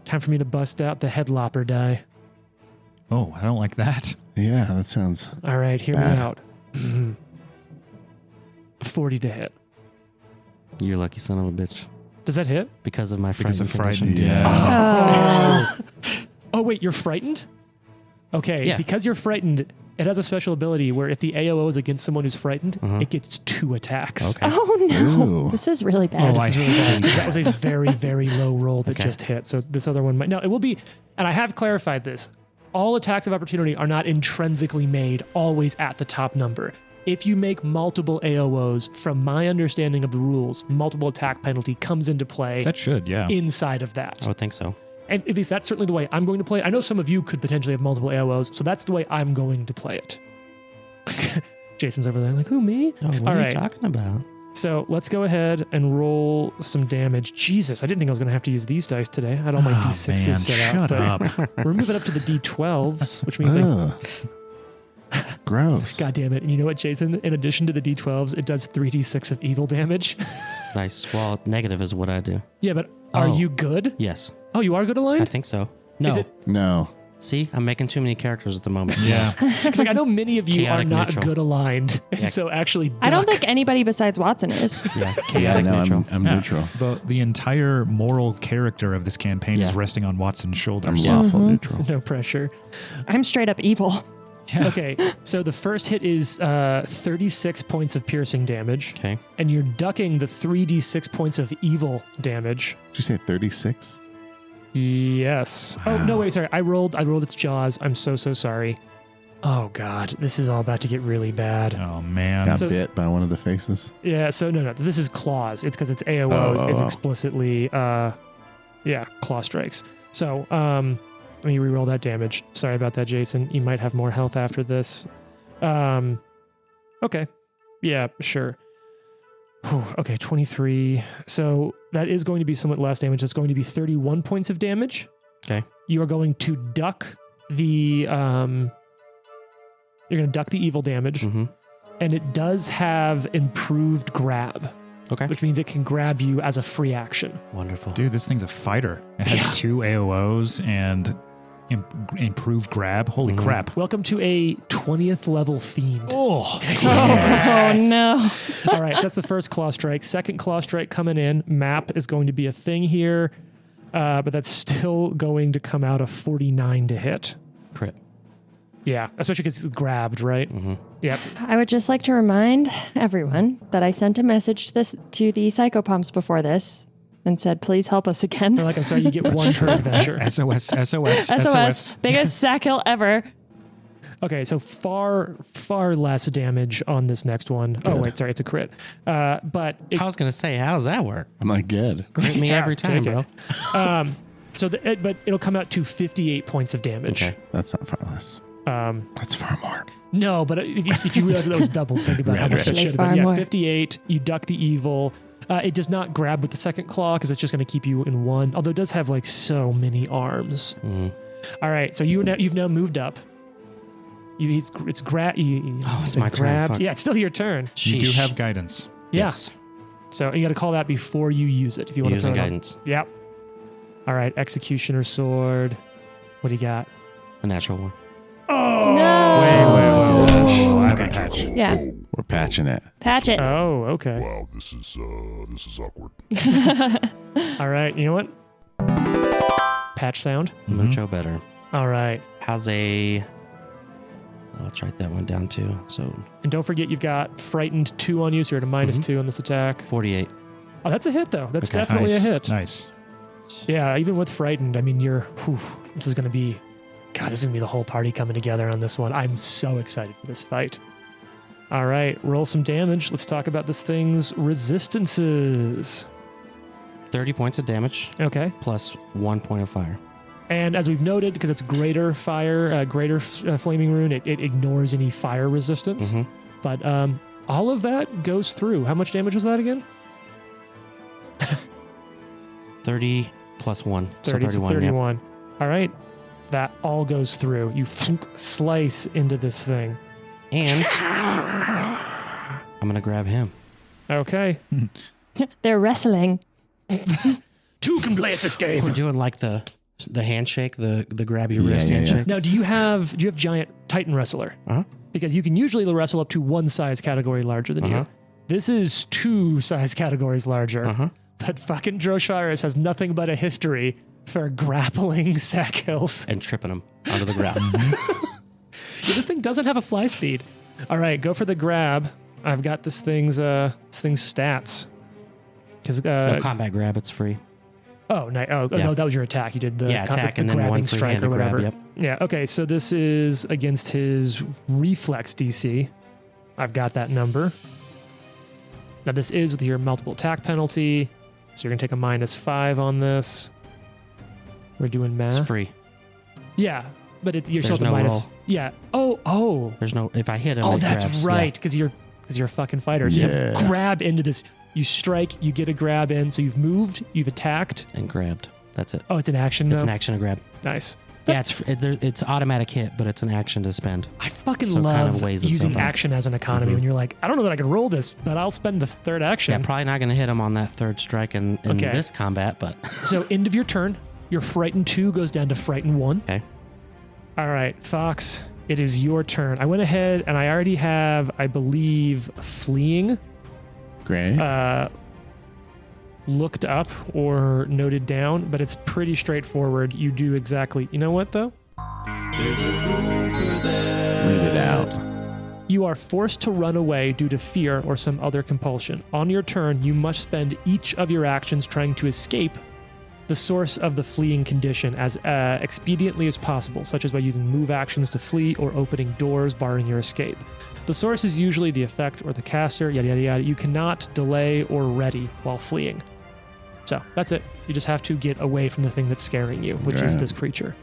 Time for me to bust out the headlopper die. Oh, I don't like that. Yeah, that sounds. All right, hear me Bad. out. 40 to hit. You lucky son of a bitch. Does that hit? Because of my Because of frightened frightened, condition. yeah. Oh, wait, you're frightened? Okay, Yeah. because you're frightened, it has a special ability where if the AOO is against someone who's frightened, it gets 2 attacks. Okay. Oh no, Ooh. this is really bad. This is really bad. hate That was a very, very low roll that Okay. just hit. So this other one might. No, it will be. And I have clarified this. All attacks of opportunity are not intrinsically made always at the top number. If you make multiple AOOs, from my understanding of the rules, multiple attack penalty comes into play That should, yeah. inside of that. I would think so. And at least that's certainly the way I'm going to play it. I know some of you could potentially have multiple AOOs, so that's the way I'm going to play it. Jason's over there like, who, me? Oh, what All are right. you talking about? So let's go ahead and roll some damage. Jesus, I didn't think I was going to have to use these dice today. I had all my Oh, D6s man, set shut up. up. We're moving up to the D12s, which means like, Ugh. Gross. God damn it. And you know what, Jason? In addition to the D12s, it does 3d6 of evil damage. Nice. Well, negative is what I do. Yeah, but are Oh. you good? Yes, Oh, you are good I aligned? think so. No. Is it? No. See, I'm making too many characters at the moment. Yeah. Because like, I know many of you Chaotic are not neutral. good aligned. And Yeah. so actually, I don't duck. think anybody besides Watson is. Yeah, Yeah, chaotic no, neutral. I'm Yeah. neutral. The entire moral character of this campaign is Yeah. resting on Watson's I'm shoulders. lawful neutral. No pressure. I'm straight up evil. Yeah. Okay, so the first hit is 36 points of piercing damage, Okay. and you're ducking the 3d6 points of evil damage. Did you say 36? Yes. Oh no, wait, sorry. I rolled its jaws. I'm so sorry. Oh god, this is all about to get really bad. Oh, man. Got So- bit by one of the faces. Yeah, so no, this is claws. It's because it's AOOs. It's Oh. explicitly claw strikes. So let me reroll that damage. Sorry about that, Jason. You might have more health after this. Okay. Yeah, sure. Whew, okay, 23. So that is going to be somewhat less damage. It's going to be 31 points of damage. Okay. You are going to duck the you're going to duck the evil damage, Mm-hmm. and it does have improved grab, Okay. which means it can grab you as a free action. Wonderful. Dude, this thing's a fighter. It has Yeah. 2 AOOs and improved grab. Holy crap. Welcome to a 20th level fiend. Oh, Oh no. All right, so that's the first claw strike. Second claw strike coming in. Map is going to be a thing here, but that's still going to come out of 49 to hit. Crit. Yeah, especially because it's grabbed, right? Yep. I would just like to remind everyone that I sent a message to the psychopumps before this and said, please help us again. They're like, I'm sorry, you get one per adventure. SOS. Biggest sack hill ever. Okay, so far less damage on this next one. Good. Oh, wait, sorry, it's a crit. But it, I was going to say, how does that work? I'm like, good. Crit me every time, take bro. it. But it'll come out to 58 points of damage. Okay. That's not far less. That's far more. No, but if you realize that was double, think about how much that should have Far been. Yeah, more. 58. You duck the evil. It does not grab with the second claw because it's just going to keep you in one. Although it does have like so many arms. All right, so you've now moved up. It's my turn. Fuck. Yeah, it's still your turn. You do Sheesh. have guidance. Yeah. Yes. So you got to call that before you use it if you want to Using throw it on. guidance. Yep. All right, Executioner Sword. What do you got? A natural one. Oh No. Wait. I have a Okay. patch. Yeah. We're patching it. Patch it. Oh, okay. Wow, this is awkward. All right, you know what? Patch sound. Mucho better. All right. How's a... Let's write that one down too. So And don't forget you've got Frightened 2 on you, so you're at a -2 on this attack. 48. Oh, that's a hit, though. That's Okay. definitely Nice. a hit. Nice. Yeah, even with Frightened, I mean, this is going to be... God, this is going to be the whole party coming together on this one. I'm so excited for this fight. All right, roll some damage. Let's talk about this thing's resistances. 30 points of damage Okay. plus 1 point of fire. And as we've noted, because it's greater fire, flaming rune, it ignores any fire resistance. Mhm. But all of that goes through. How much damage was that again? 30 plus 1. 30 so to 31. 31. All right. That all goes through. You slice into this thing. Yeah. And I'm going to grab him. Okay. They're wrestling. Two can play at this We're game. doing like the handshake, the grab your Yeah, wrist yeah, yeah. handshake. Now, do you have giant Titan Wrestler? Uh-huh. Because you can usually wrestle up to one size category larger than you. Uh-huh. This is 2 size categories larger. Uh-huh. But fucking Drosharis has nothing but a history for grappling sack hills. And tripping him onto the ground. Yeah, this thing doesn't have a fly speed. All right, go for the grab. I've got this thing's stats. Because No combat grab, it's free. no, Yeah. no, that was your attack. You did the Attack the and then grabbing one strike or free-handed whatever. grab. Yep. Yeah. Okay. So this is against his reflex DC. I've got that number. Now this is with your multiple attack penalty, so you're gonna take a -5 on this. We're doing math. It's free. Yeah, but you're still There's at the no minus. roll. Yeah. Oh. There's no... If I hit him, Oh, it that's grabs. right. Because you're a fucking fighter. So Yeah. you grab into this. You strike. You get a grab in. So you've moved. You've attacked. Yeah. And grabbed. That's it. Oh, it's an action now. It's an action to grab. Nice. Yeah, it's automatic hit, but it's an action to spend. I fucking So it kind of love weighs using itself out. action as an economy Mhm. when you're like, I don't know that I can roll this, but I'll spend the third action. Yeah, probably not going to hit him on that third strike in Okay. this combat, but So end of your turn, your Frightened 2 goes down to Frightened 1. Okay. All right, Fox, it is your turn. I went ahead and I already have, I believe, Fleeing Great. looked up or noted down, but it's pretty straightforward. You do exactly, you know what though? There's a rule for that. Read it out. You are forced to run away due to fear or some other compulsion. On your turn, you must spend each of your actions trying to escape the source of the fleeing condition as expediently as possible, such as by using move actions to flee or opening doors barring your escape. The source is usually the effect or the caster, yada yada yada. You cannot delay or ready while fleeing. So that's it. You just have to get away from the thing that's scaring you, which is Right. this creature.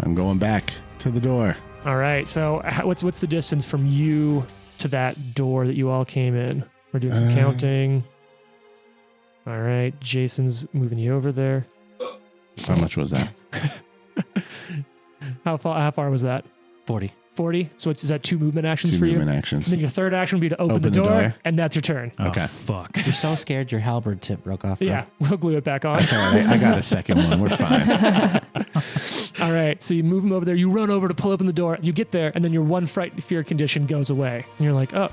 I'm going back to the door. All right. So what's the distance from you to that door that you all came in? We're doing some counting. All right. Jason's moving you over there. How much was that? How far was that? 40. 40. So is that 2 movement actions 2 for movement you? actions. And then your third action would be to open the door, and that's your turn. Oh, Okay. fuck. You're so scared your halberd tip broke off. Bro. Yeah, we'll glue it back on. It's all right. I got a second one. We're fine. All right, so you move him over there. You run over to pull open the door. You get there, and then your one fright fear condition goes away. And you're like, oh.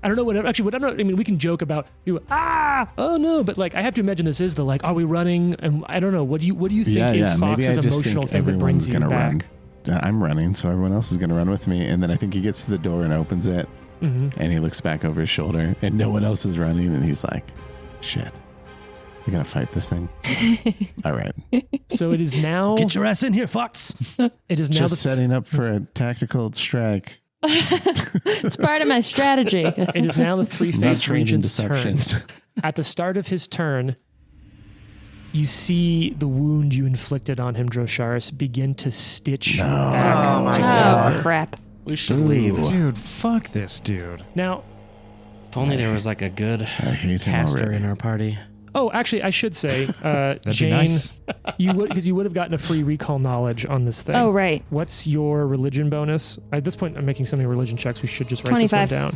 I don't know what. Actually, what I'm not. I mean, we can joke about you. Oh no, but like, I have to imagine this is the like, are we running? And I don't know. What do you think is Fox's emotional thing that brings you back? I'm running, so everyone else is going to run with me. And then I think he gets to the door and opens it, and he looks back over his shoulder, and no one else is running, and he's like, "Shit, we gotta fight this thing." All right. So it is now. Get your ass in here, Fox. It is now just setting up for a tactical strike. It's part of my strategy. It is now the three-faced regent's turn. deceptions. At the start of his turn, you see the wound you inflicted on him, Drosharis, begin to stitch back together. Oh, crap. We should leave. Dude, fuck this dude. Now, If only there was like a good I hate him caster already. in our party. oh, actually, I should say, That'd Jane, be nice. you would have gotten a free recall knowledge on this thing. Oh, right. What's your religion bonus? At this point, I'm making so many religion checks. We should just write 25. this one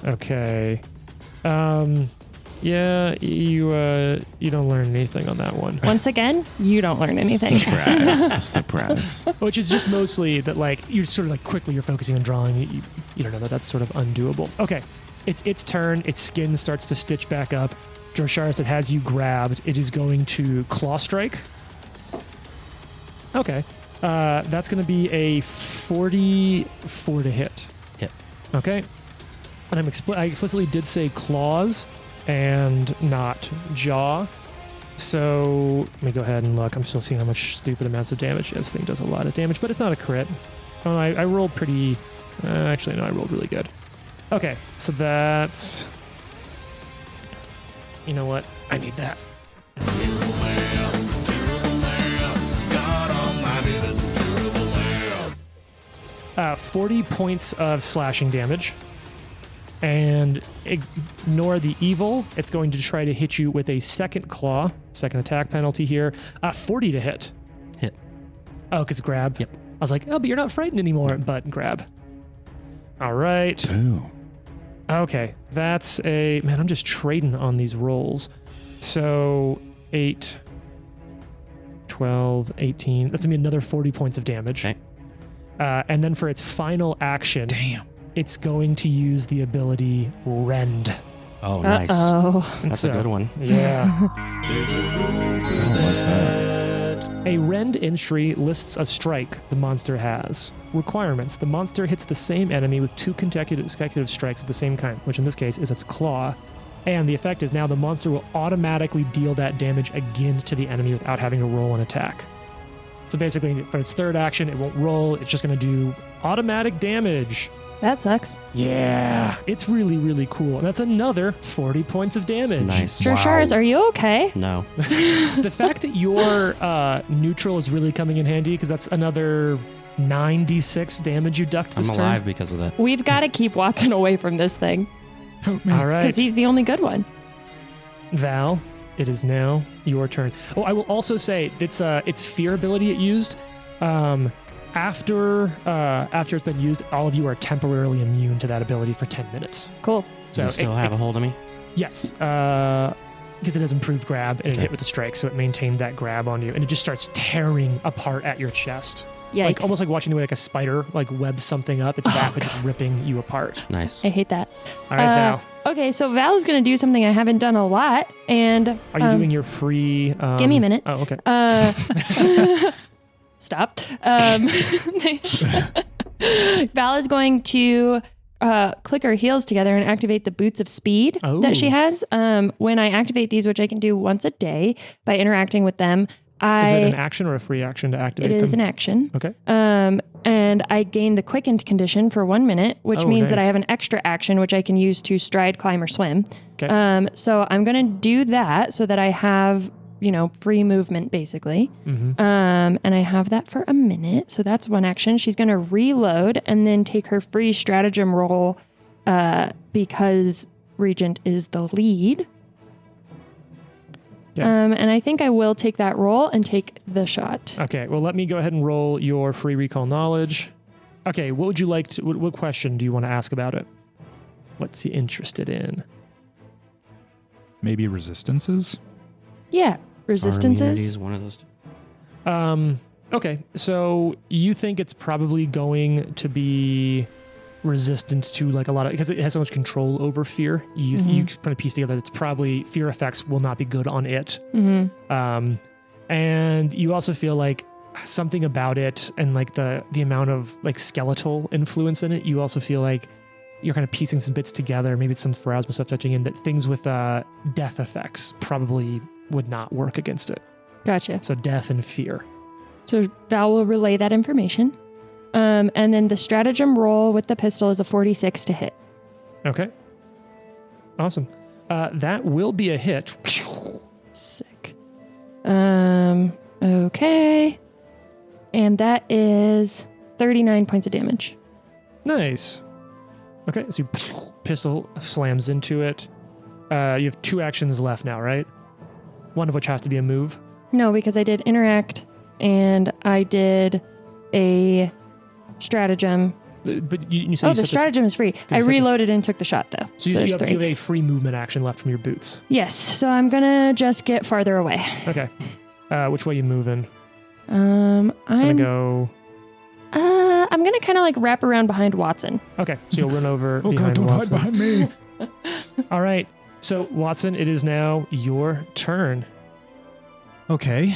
down. Okay. Yeah, you don't learn anything on that one. Once again, you don't learn anything. Surprise. Which is just mostly that, like, you're sort of like quickly you're focusing on drawing. You don't know that's sort of undoable. Okay, it's its turn. Its skin starts to stitch back up. Drosharis, it has you grabbed. It is going to claw strike. Okay, that's going to be a 44 to hit. Hit. Okay, and I explicitly did say claws and not jaw. So let me go ahead and look. I'm still seeing how much stupid amounts of damage. This thing does a lot of damage, but it's not a crit. Oh, I rolled pretty... actually, no, I rolled really good. Okay, so that's... You know what? I need that. 40 points of slashing damage. And ignore the evil. It's going to try to hit you with a second claw. Second attack penalty here. 40 to hit. Hit. Oh, because grab? Yep. I was like, oh, but you're not frightened anymore. But grab. All right. Ooh. Okay. That's a... Man, I'm just trading on these rolls. So 8, 12, 18. That's going to be another 40 points of damage. Okay. And then for its final action... Damn. It's going to use the ability Rend. Oh, nice. Oh. And That's a good one. Yeah. There's a rule for that. A Rend entry lists a strike the monster has. Requirements. The monster hits the same enemy with 2 consecutive strikes of the same kind, which in this case is its claw. And the effect is now the monster will automatically deal that damage again to the enemy without having to roll an attack. So basically, for its third action, it won't roll. It's just going to do automatic damage. That sucks. Yeah, it's really, really cool. And that's another 40 points of damage. Nice. Drosharis, are you okay? No. The fact that your neutral is really coming in handy, because that's another 96 damage you ducked I'm this turn. alive because of that. We've got to keep Watson away from this thing All right. because he's the only good one. Val, it is now your turn. Oh, I will also say its fear ability it used. After it's been used, all of you are temporarily immune to that ability for 10 minutes. Cool. Does it still have a hold of me? Yes, because it has improved grab and it Okay. hit with the strike, so it maintained that grab on you, and it just starts tearing apart at your chest. Yikes. Like almost like watching the way like a spider like webs something up. It's that, but just ripping you apart. Nice. I hate that. All right, Val. Okay, so Val's going to do something I haven't done a lot, and Are you doing your free... give me a minute. Oh, okay. Stop. Val is going to click her heels together and activate the boots of speed that she Oh. has. When I activate these, which I can do once a day by interacting with them, Is it an action or a free action to activate it them? is an action. Okay. And I gain the quickened condition for 1 minute, which Oh, means that I nice. have an extra action, which I can use to stride, climb, or swim. Okay. So I'm going to do that so that I have, free movement, basically. Mm-hmm. And I have that for a minute. So that's one action. She's going to reload and then take her free stratagem roll because Regent is the lead. Okay. And I think I will take that roll and take the shot. Okay, well, let me go ahead and roll your free recall knowledge. Okay, what would you like to... What question do you want to ask about it? What's he interested in? Maybe resistances? Yeah, Or immunities, resistances. one of those two. Okay, so you think it's probably going to be resistant to like a lot of, because it has so much control over fear. You kind of piece together it's probably fear effects will not be good on it. And you also feel like something about it and like the amount of like skeletal influence in it, you also feel like you're kind of piecing some bits together, maybe it's some pharasma stuff touching in, that things with death effects probably would not work against it. Gotcha. So death and fear. So Val will relay that information. And then the stratagem roll with the pistol is a 46 to hit. Okay. Awesome. That will be a hit. Sick. Okay. And that is 39 points of damage. Nice. Okay, so pistol slams into it. You have 2 actions left now, right? One of which has to be a move. No, because I did interact and I did a stratagem. But you said the stratagem is free. I reloaded and took the shot though. So you have a free movement action left from your boots. Yes, so I'm gonna just get farther away. Okay. Which way you moving? I'm gonna kind of like wrap around behind Watson. Okay, so you'll run over Oh behind God, don't Watson. hide behind me. All right. So Watson, it is now your turn. Okay.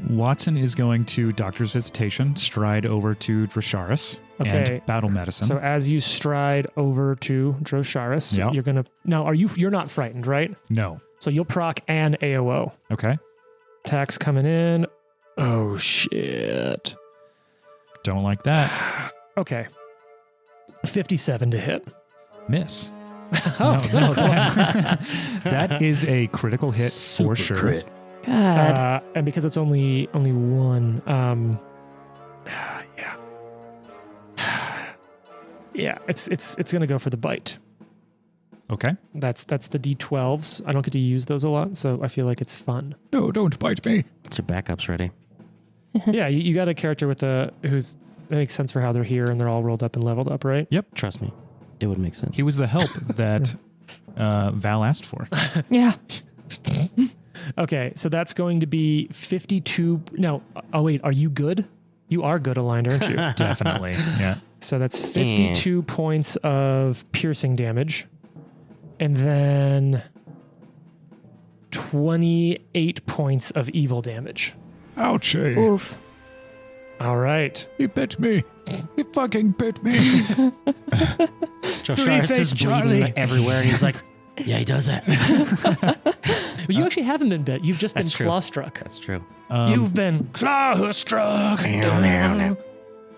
Watson is going to Doctor's Visitation, stride over to Drosharis, Okay. and Battle Medicine. So as you stride over to Drosharis, Yep. you're gonna now you're not frightened, right? No. So you'll proc an AOO. Okay. Attacks coming in. Oh shit. Don't like that. Okay. 57 to hit. Miss. Oh, No, that is a critical hit for sure. Crit. God. and because it's only one, yeah, it's gonna go for the bite. Okay. That's the D12s. I don't get to use those a lot, so I feel like it's fun. No, don't bite me. Get your backups ready. Yeah, you got a character with that makes sense for how they're here and they're all rolled up and leveled up, right? Trust me, it would make sense. He was the help that Val asked for. Yeah. Okay, so that's going to be 52. No, oh wait, are you good? You are good aligned, aren't you? Definitely. Yeah. So that's 52 points of piercing damage. And then 28 points of evil damage. Ouchie. Oof. All right. He bit me. He fucking bit me. Josh is bleeding everywhere, and he's like, "Yeah, he does that." Well, you actually haven't been bit. You've just been That's true. claw struck. That's true. You've been claw struck.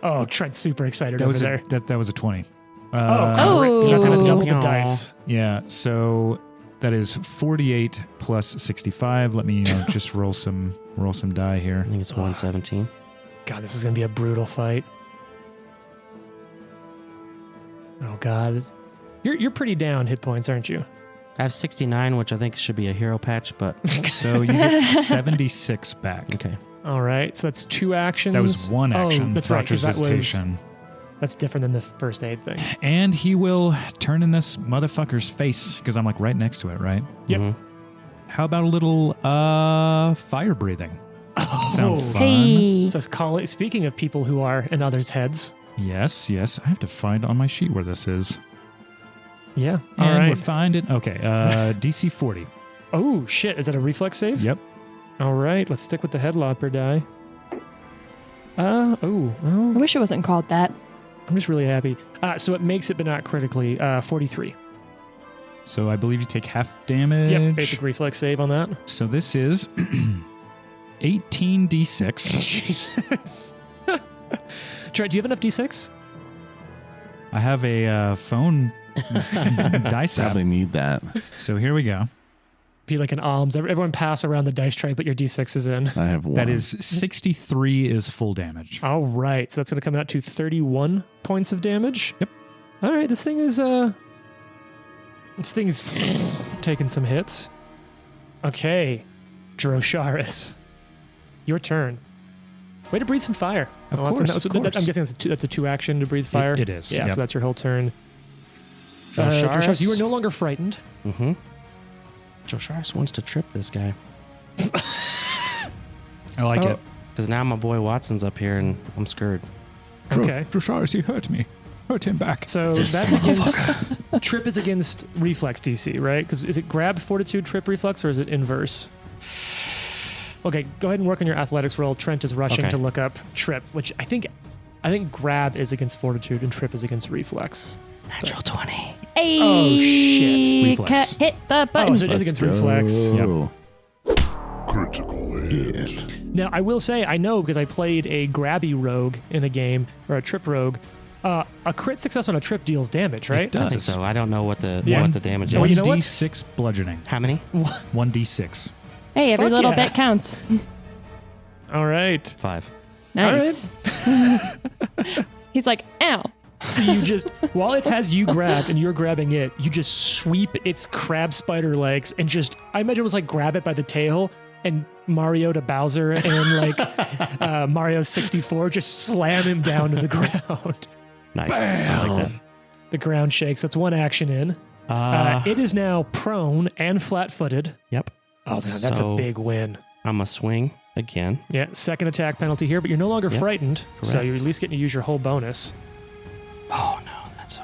Oh, Trent's super excited That over was there. that was a 20. Oh. So that's going to double the Yaw. dice. Yeah, so that is 48 plus 65. Let me just roll some die I here. think it's 117. God, this is going to be a brutal fight. Oh, God. You're pretty down hit points, aren't you? I have 69, which I think should be a hero patch, but So you get 76 back. okay. All right, so that's 2 actions. That was one action. Oh, that's right, 'cause Doctor's that was, Visitation. that's different than the first aid thing. And he will turn in this motherfucker's face because I'm like right next to it, right? Yep. Mhm. How about a little fire breathing? Sound fun? Hey. So speaking of people who are in others' heads. Yes. I have to find on my sheet where this is. Yeah. All And right. we're finding. Okay. DC 40. Oh, shit. Is that a reflex save? Yep. All right. Let's stick with the headlopper die. I Oh. wish it wasn't called that. I'm just really happy. So it makes it, but not critically. 43. So I believe you take half damage. Yep. Basic reflex save on that. So this is 18d6. Jesus. Trent, do you have enough D6? I have a phone dice app. Probably need that. So here we go. Be like an alms. Everyone pass around the dice tray, put your D6 is in. I have one. That is 63 is full damage. All right. So that's going to come out to 31 points of damage. Yep. All right. This thing's taking some hits. Okay. Drosharis. Your turn. Way to breathe some fire. Of Watson. course, That was- of that- course. I'm guessing that's a 2 action to breathe fire. It is. Yeah, Yep. so that's your whole turn. Drosharis. Drosharis, you are no longer frightened. Mm-hmm. Josharis wants to trip this guy. I like it. Because now my boy Watson's up here and I'm scared. Okay. Drosharis, he hurt me. Hurt him back. So that's against trip is against reflex DC, right? Because is it grab, fortitude, trip, reflex, or is it inverse? Okay, go ahead and work on your athletics roll. Trent is rushing to look up trip, which I think grab is against fortitude and trip is against reflex. Natural 20. Hey, Oh, shit. Reflex. Hit the button. Oh, so it is against reflex. Yep. Critical hit. Now, I will say, I know because I played a grabby rogue in a game, or a trip rogue. A crit success on a trip deals damage, right? It does. I think so. I don't know what the Yeah. what the damage Well, is. you know what? 1d6 bludgeoning. How many? 1d6. Hey, every Fuck little yeah. bit counts. All right. 5. Nice. He's like, ow. So you just, while it has you grab and you're grabbing it, you just sweep its crab spider legs and just, I imagine it was like grab it by the tail and Mario to Bowser and like Mario 64 just slam him down to the ground. Nice. I like that. The ground shakes. That's one action in. It is now prone and flat-footed. Yep. Oh, that's So- a big win. I'm a swing again. Yeah, second attack penalty here, but you're no longer Yep. frightened, so Correct. you're at least getting to use your whole bonus. Oh no, that's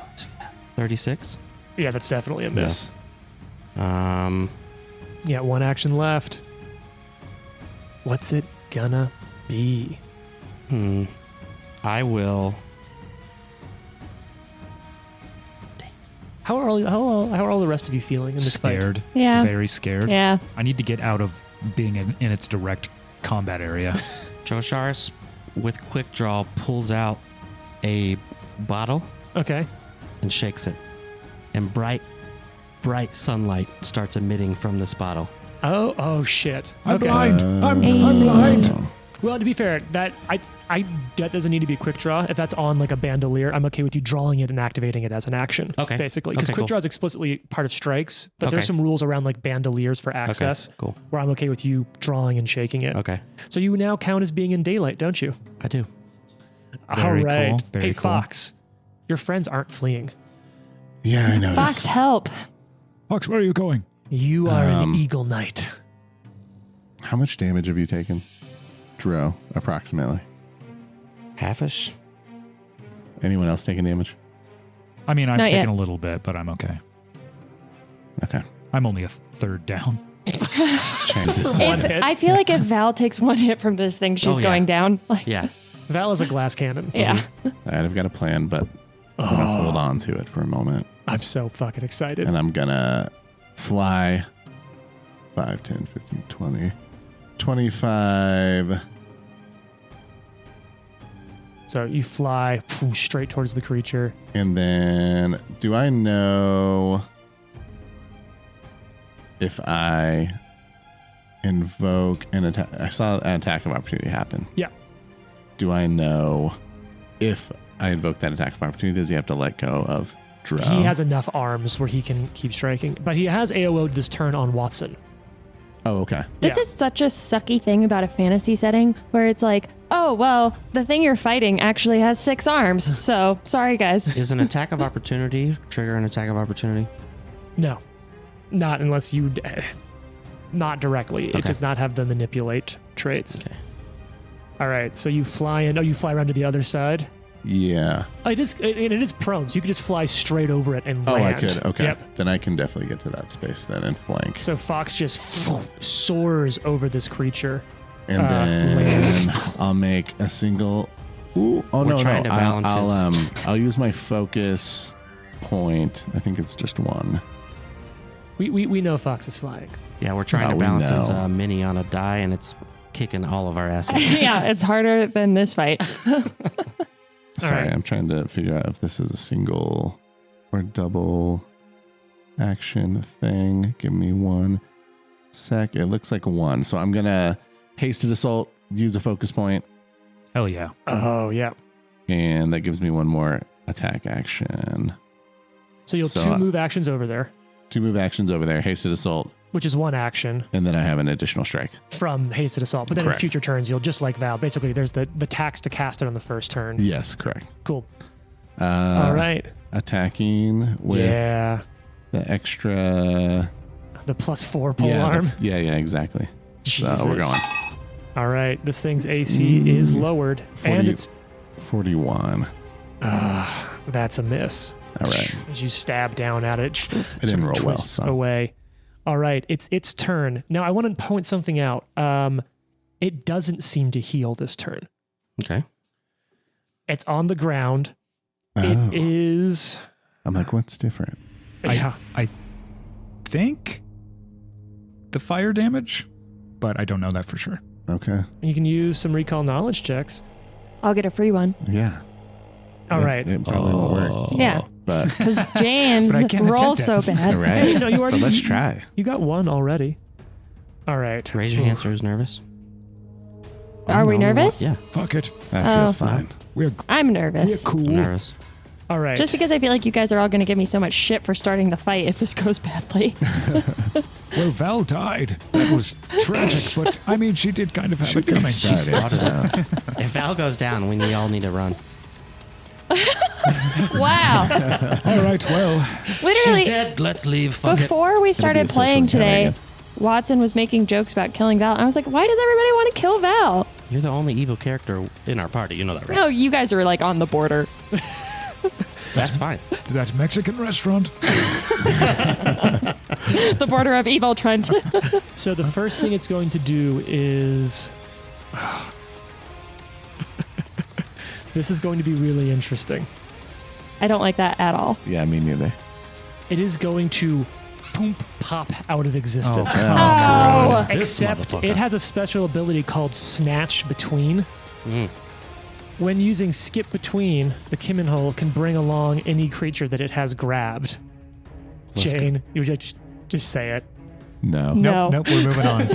36. Yeah, that's definitely a miss. Um, Yeah, one action left. What's it gonna be? I will. How are all the rest of you feeling in this fight? Scared. Yeah. Very scared. Yeah. I need to get out of being in its direct combat area. Drosharis, with quick draw, pulls out a bottle Okay. and shakes it, and bright sunlight starts emitting from this bottle. Oh shit. I'm Okay. blind. I'm Hey. blind. Well, to be fair, that doesn't need to be a quick draw. If that's on like a bandolier, I'm okay with you drawing it and activating it as an action. Okay. Basically, because Okay, quick cool. draw is explicitly part of strikes, but Okay. there's some rules around like bandoliers for access Okay, cool. where I'm okay with you drawing and shaking it. Okay, So you now count as being in daylight, don't you? I do. Very All right. cool, very Hey, cool. Fox, your friends aren't fleeing. Yeah, I noticed. Fox, help. Fox, where are you going? You are an eagle knight. How much damage have you taken? Dro, approximately. Halfish. Anyone else taking damage? I mean, I've Not taken yet. a little bit, but I'm okay. Okay. I'm only a third down. Change this. One If, hit. I feel like if Val takes one hit from this thing, she's Oh, yeah. going down. Like, Yeah. Val is a glass cannon. yeah. All right, I've got a plan, but I'm going to hold on to it for a moment. I'm so fucking excited. And I'm going to fly 5, 10, 15, 20, 25. So you fly straight towards the creature. And then do I know if I invoke an attack? I saw an attack of opportunity happen. Yeah. Do I know if I invoke that attack of opportunity, does he have to let go of Dro? He has enough arms where he can keep striking, but he has AOO'd this turn on Watson. Oh, okay. This Yeah. is such a sucky thing about a fantasy setting where it's like, oh, well, the thing you're fighting actually has 6 arms. So, sorry, guys. Is an attack of opportunity trigger an attack of opportunity? No, not unless you, not directly. It Okay. does not have the manipulate traits. Okay. All right, so you fly in. Oh, you fly around to the other side. Yeah. Oh, it is prone, so you could just fly straight over it and Oh, land. I could. Okay. Yep. Then I can definitely get to that space then and flank. So Fox just soars over this creature. And then lands. I'll make a single. Ooh, oh We're no, trying no. to balance I'll use my focus point. I think it's just one. We know Fox is flying. Yeah, we're trying Oh, to we balance his know. mini on a die, and it's kicking all of our asses. Yeah, it's harder than this fight. Sorry, right. I'm trying to figure out if this is a single or double action thing. Give me 1 sec. It looks like 1. So I'm going to hasted assault, use a focus point, Hell yeah. Oh, yeah. and that gives me 1 more attack action. So you'll So, 2 move actions over there, 2 move actions over there, hasted assault, which is 1 action and then I have an additional strike. from hasted assault. But then Correct. in future turns, you'll just like Val. Basically, there's the tax to cast it on the first turn. Yes, correct. Cool. All right. Attacking with Yeah. the extra. The +4 pole Yeah, arm. yeah, exactly. So we're Jesus. going. All right, this thing's AC is lowered, 40, and it's 41. that's a miss. All right. As you stab down at it, I didn't roll well. twists So. away. All right, it's turn. Now I want to point something out. It doesn't seem to heal this turn. Okay. It's on the ground. Oh. It is. I'm like, what's different? Yeah. I think the fire damage, but I don't know that for sure. Okay. You can use some recall knowledge checks. I'll get a free one. Yeah. All right. It probably won't work. Yeah. But Because James But I can't rolls attempt so it. bad. all right. Hey, no, you already. But let's try. You got one already. All right. Raise your hand, sir. Who's nervous? Are we nervous? Yeah. Fuck it. I feel Oh. fine. I'm nervous. We're cool. I'm nervous. All right. Just because I feel like you guys are all going to give me so much shit for starting the fight if this goes badly. Well, Val died. That was tragic, but I mean, she did kind of have it coming. She started. If Val goes down, we all need to run. Wow. All right, well, Literally, She's dead. Let's leave. Fuck it. before we started social playing today, media. Watson was making jokes about killing Val. I was like, why does everybody want to kill Val? You're the only evil character in our party. You know that, right? No, you guys are like on the border. That's fine. that Mexican restaurant. The border of evil, Trent. So the first thing it's going to do is. This is going to be really interesting. I don't like that at all. Yeah, me neither. It is going to pop out of existence. Oh. This Except motherfucker. it has a special ability called Snatch Between. When using Skip Between, the Kimenhole can bring along any creature that it has grabbed. Let's Jane, you just say it. No. No. Nope, we're moving on.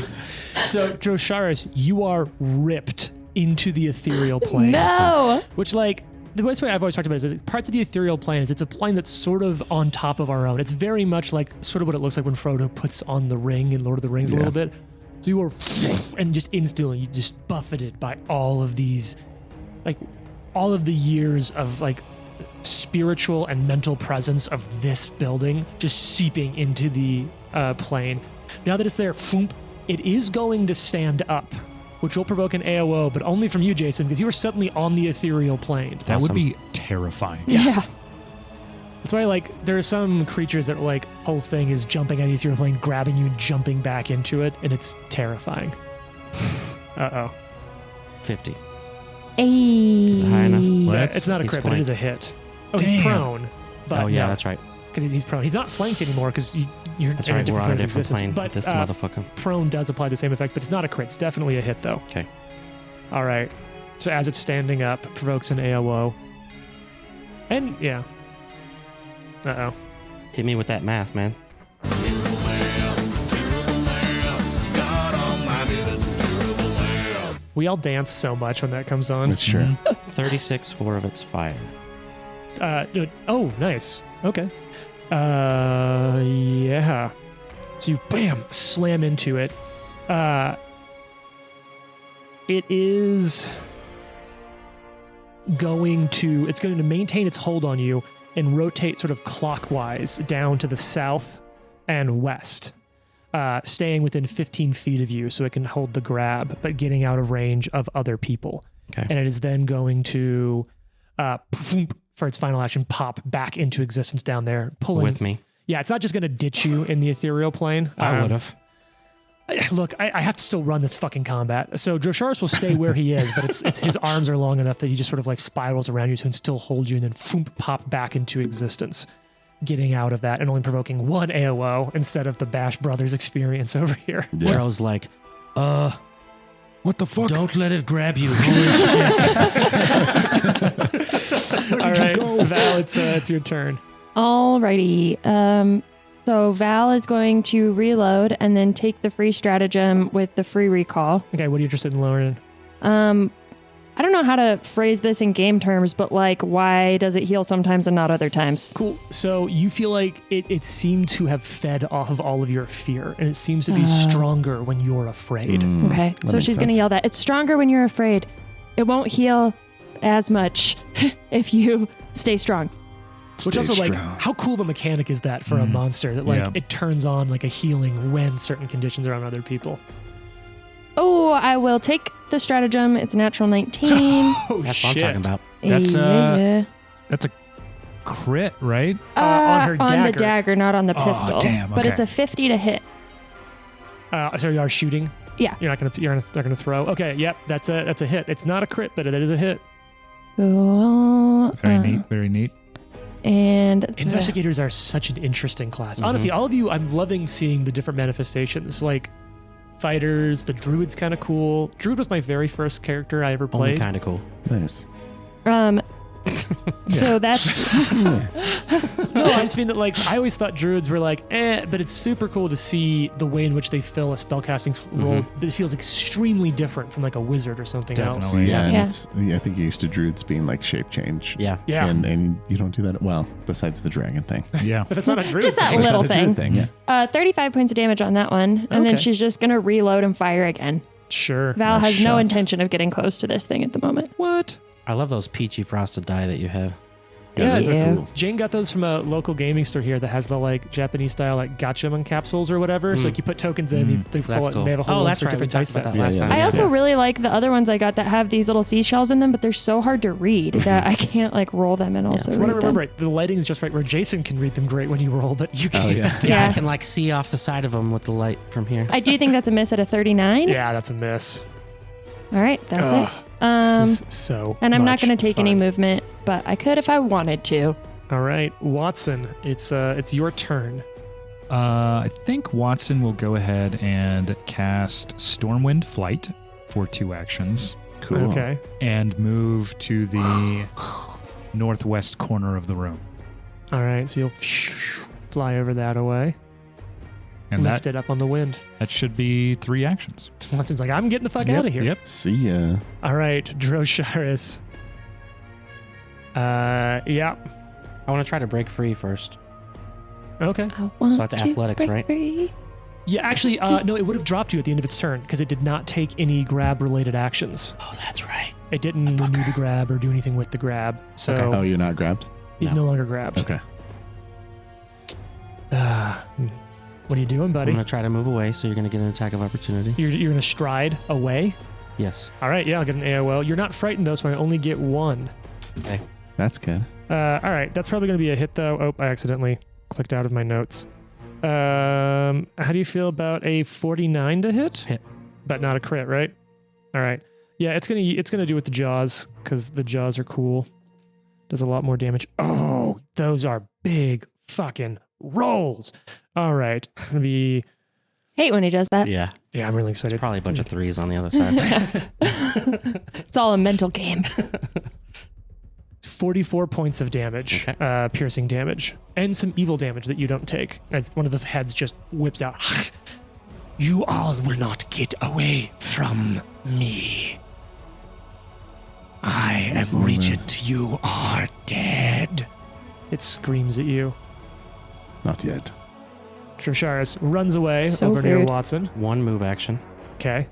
So, Drosharis, you are ripped into the ethereal plane. No. Which, like, the best way I've always talked about it is parts of the ethereal plane is it's a plane that's sort of on top of our own. It's very much like sort of what it looks like when Frodo puts on the ring in Lord of the Rings a Yeah. little bit. So you are, and just instantly, you just buffeted by all of these, like, all of the years of, like, spiritual and mental presence of this building just seeping into the plane. Now that it's there, it is going to stand up, which will provoke an AOO, but only from you, Jason, because you were suddenly on the ethereal plane. That would Awesome. be terrifying. Yeah. That's why, like, there are some creatures that, like, whole thing is jumping out of the ethereal plane, grabbing you, and jumping back into it, and it's terrifying. Uh-oh. 50. Hey. Is it high enough? Yeah, it's not a he's crit, but it is a hit. Oh, he's Damn. prone. But Oh, yeah, no, that's right. because he's prone. He's not flanked anymore because you're That's in right. a We're different on a plane of different existence. plane But with this motherfucker. prone does apply the same effect, but it's not a crit. It's definitely a hit, though. Okay. All right. So as it's standing up, provokes an AOO. And, yeah. Uh-oh. Hit me with that math, man. We all dance so much when that comes on. That's true. 36, 4 of it's fire. Oh, nice. Okay. Yeah. So you, bam, slam into it. It is going to maintain its hold on you and rotate sort of clockwise down to the south and west, staying within 15 feet of you so it can hold the grab, but getting out of range of other people. Okay. And it is then going to, for its final action, pop back into existence down there, pulling. With me. Yeah, it's not just going to ditch you in the ethereal plane. I would have. Look, I have to still run this fucking combat. So Drosharis will stay where he is, but it's his arms are long enough that he just sort of like spirals around you so he can still hold you and then pop back into existence, getting out of that and only provoking one AOO instead of the Bash Brothers experience over here. Yeah. Bro's like, What the fuck? don't let it grab you. Holy shit. All right, Val, it's your turn. Alrighty. So Val is going to reload and then take the free stratagem with the free recall. Okay, what are you interested in learning? I don't know how to phrase this in game terms, but like, why does it heal sometimes and not other times? Cool. So you feel like it seemed to have fed off of all of your fear, and it seems to be stronger when you're afraid. Okay. that So makes she's going to sense. yell that. It's stronger when you're afraid. It won't heal as much if you stay strong. Which Stay also, like, strong. how cool of a mechanic is that for a monster that, like, Yeah. it turns on, like, a healing when certain conditions are on other people? Oh, I will take the stratagem. It's a natural 19. Oh, That's shit. what I'm talking about. That's, Yeah. That's a crit, right? On her on the dagger. dagger, not on the Oh, pistol. damn, But okay. it's a 50 to hit. So you are shooting? Yeah. You're not gonna throw? Okay, yep, that's a hit. It's not a crit, but it is a hit. Cool. Very neat. Very neat. And Investigators are such an interesting class. Honestly, all of you, I'm loving seeing the different manifestations. Like fighters, the druid's kind of cool. Druid was my very first character I ever Only played. kind of cool. Nice. So that's No, I just mean that like I always thought druids were like, but it's super cool to see the way in which they fill a spellcasting role. But it feels extremely different from like a wizard or something else. Definitely. Yeah, and Yeah. it's I think you're used to druids being like shape change. Yeah. Yeah, And you don't do that well, besides the dragon thing. Yeah. but it's not a druid. just that thing. It's little not a druid thing. yeah. 35 points of damage on that one. And then Okay. she's just going to reload and fire again. Sure. Val Nice has no shot. intention of getting close to this thing at the moment. What? I love those peachy frosted die that you have. Yeah, those are yeah. cool. Jane got those from a local gaming store here that has the like Japanese style like gotcha capsules or whatever. So like you put tokens in, they pull That's it, cool. and they have a whole Oh, bunch that's for right. We different talked dice about that sets. last Yeah, time. yeah. I That's also really like the other ones I got that have these little seashells in them, but they're so hard to read that I can't like roll them and also From what I read them. remember, right, the lighting is just right where Jason can read them great when you roll, but you can't. yeah. Yeah, I Yeah. can like see off the side of them with the light from here. I do think that's a miss at a 39. Yeah, that's a miss. All right, that's Ugh, it. This is so. And I'm not much going to take any fun. movement, but I could if I wanted to. All right, Watson, it's your turn. I think Watson will go ahead and cast Stormwind Flight for 2 actions Cool. Okay. and move to the northwest corner of the room. All right, so you'll fly over that away, And lift that, it up on the wind. that should be 3 actions. Watson's like, I'm getting the fuck Yep, out of here. Yep. See ya. All right, Drosharis. Yeah. I want to try to break free first. Okay. I want So that's to athletics, break right? free. Yeah, actually, no, it would have dropped you at the end of its turn because it did not take any grab-related actions. Oh, that's right. It didn't renew the grab or do anything with the grab. So Okay. Oh, you're not grabbed? he's no longer grabbed. Okay. What are you doing, I'm buddy? going to try to move away, so you're going to get an attack of opportunity. You're going to stride away? Yes. All right, yeah, I'll get an AOL. You're not frightened, though, so I only get 1. Okay. That's good. All right, that's probably going to be a hit, though. Oh, I accidentally clicked out of my notes. How do you feel about a 49 to hit? Hit. But not a crit, right? All right. Yeah, it's gonna do with the jaws because the jaws are cool. Does a lot more damage. Oh, those are big fucking rolls. All right, it's gonna be. Hate when he does that. Yeah. Yeah, I'm really It's excited. probably a bunch of 3s on the other side. It's all a mental game. 44 points of damage, Okay. piercing damage, and some evil damage that you don't take. As one of the heads just whips out. You all will not get away from me. I am Regent. You are dead. It screams at you. Not yet. Drosharis runs away So over near weird. Watson. 1 move action. Okay.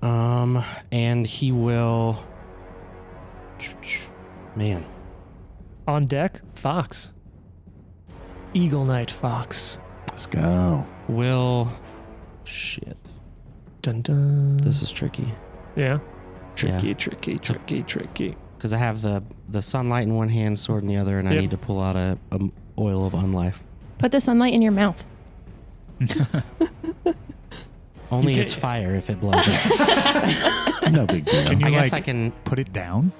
And he will. Man. On deck, Fox. Eagle Knight Fox. Let's go. Will. Shit. Dun dun. This is tricky. Yeah. Yeah. Tricky. Because I have the sunlight in one hand, sword in the other, and I Yep. need to pull out a oil of unlife. Put the sunlight in your mouth. Only You it's can- fire if it blows up. No big deal. Can you I guess like I can. put it down?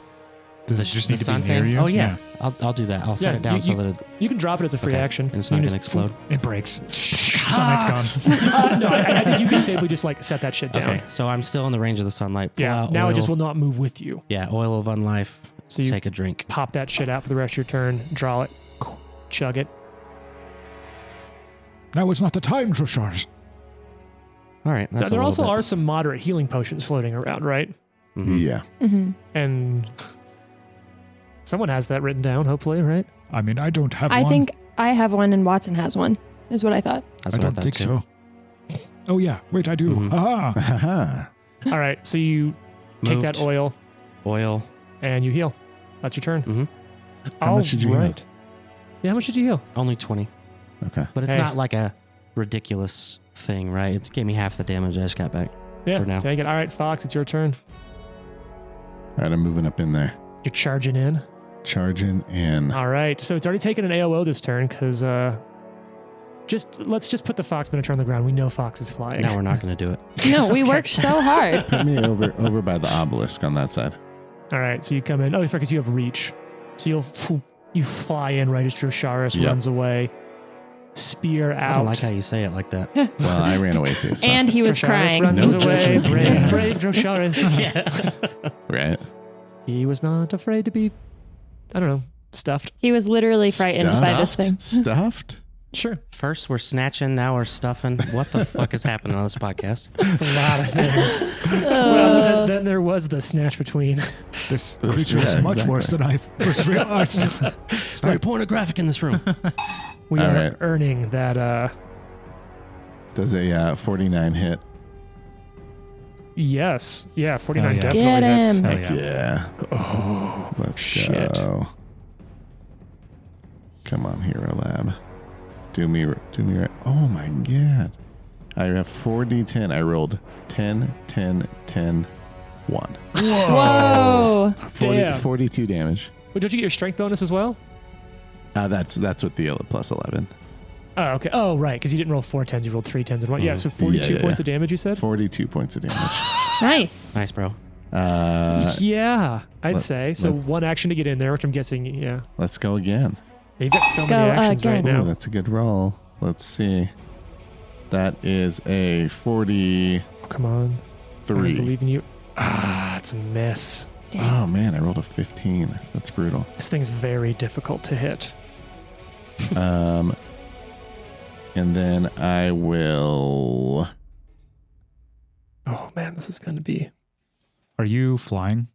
Does it just need to sun be near thing? you? Oh yeah. I'll do that. I'll set Yeah, it down you- so that it, You can drop it as a free okay, action. and it's You not can gonna just- explode. It breaks. Sunlight's gone. No, I think you can safely just like set that shit down. Okay, so I'm still in the range of the sunlight. Pull Yeah. out Now oil. it just will not move with you. Yeah, oil of unlife. So you Take a drink. pop that shit out for the rest of your turn. Draw it. Chug it. Now is not the time, Troshars. All right. That's There a also little are some moderate healing potions floating around, right? bit. Mhm. Yeah. Mm-hmm. And someone has that written down, hopefully, right? I mean, I don't have I one. think I have one and Watson has one, is what I thought. That's I what don't thought think too. so. Oh yeah, wait, I do. Mhm. Aha! Haha. All right. So you take that Moved. oil Oil. and you heal. That's your turn. Mhm. How much did you heal? Alright. Yeah, how much did you heal? Only 20. Okay. But it's Hey. not like a ridiculous thing, right? It gave me half the damage I just got back. Yeah, for now. take it. All right, Fox, it's your turn. All right, I'm moving up in there. You're charging in. Charging in. All right, so it's already taken an AOO this turn because let's just put the Fox miniature on the ground. We know Fox is flying. No, we're not going to do it. No, we worked so hard. Put me over by the obelisk on that side. All right, so you come in. Oh, it's right, because you have reach. So you fly in right as Drosharis runs away. Spear out. I don't like how you say it like that. Well, I ran away too. So. And he was Drosharis crying. runs No away. judgment. Brave Drosharis. Yeah. Right. He was not afraid to be, I don't know, stuffed. He was literally frightened by this thing. Stuffed? Sure. First we're snatching, now we're stuffing. What the fuck is happening on this podcast? It's a lot of things. Well, then there was the snatch between. This Yeah, creature is much exactly. worse than I first realized. It's very pornographic in this room. We All are right. earning that. Does a 49 hit? Yes. Yeah, 49 Oh, yeah. definitely Get hits. him. Hell Heck yeah. yeah. Oh, Let's shit. go. Come on, Hero Lab. Do me right. Oh my god. I have 4d10. I rolled 10, 10, 10, 1. Whoa. 40, Damn. 42 damage. Well, don't you get your strength bonus as well? That's with the plus 11. Oh, okay. Oh, right, because you didn't roll 4 10s, you rolled 3 10s and 1. Yeah, so 42 Yeah. points of damage, you said? 42 points of damage. Nice. Nice, bro. Yeah, I'd say. So let's- one action to get in there, which I'm guessing, yeah. Let's go again. You've got so Go many actions right again. now. Ooh, that's a good roll. Let's see. That is a 43. Oh, come on. I believe in you. Ah, it's a miss. Oh man, I rolled a 15. That's brutal. This thing's very difficult to hit. And then I will. Oh, man, this is going to be... Are you flying?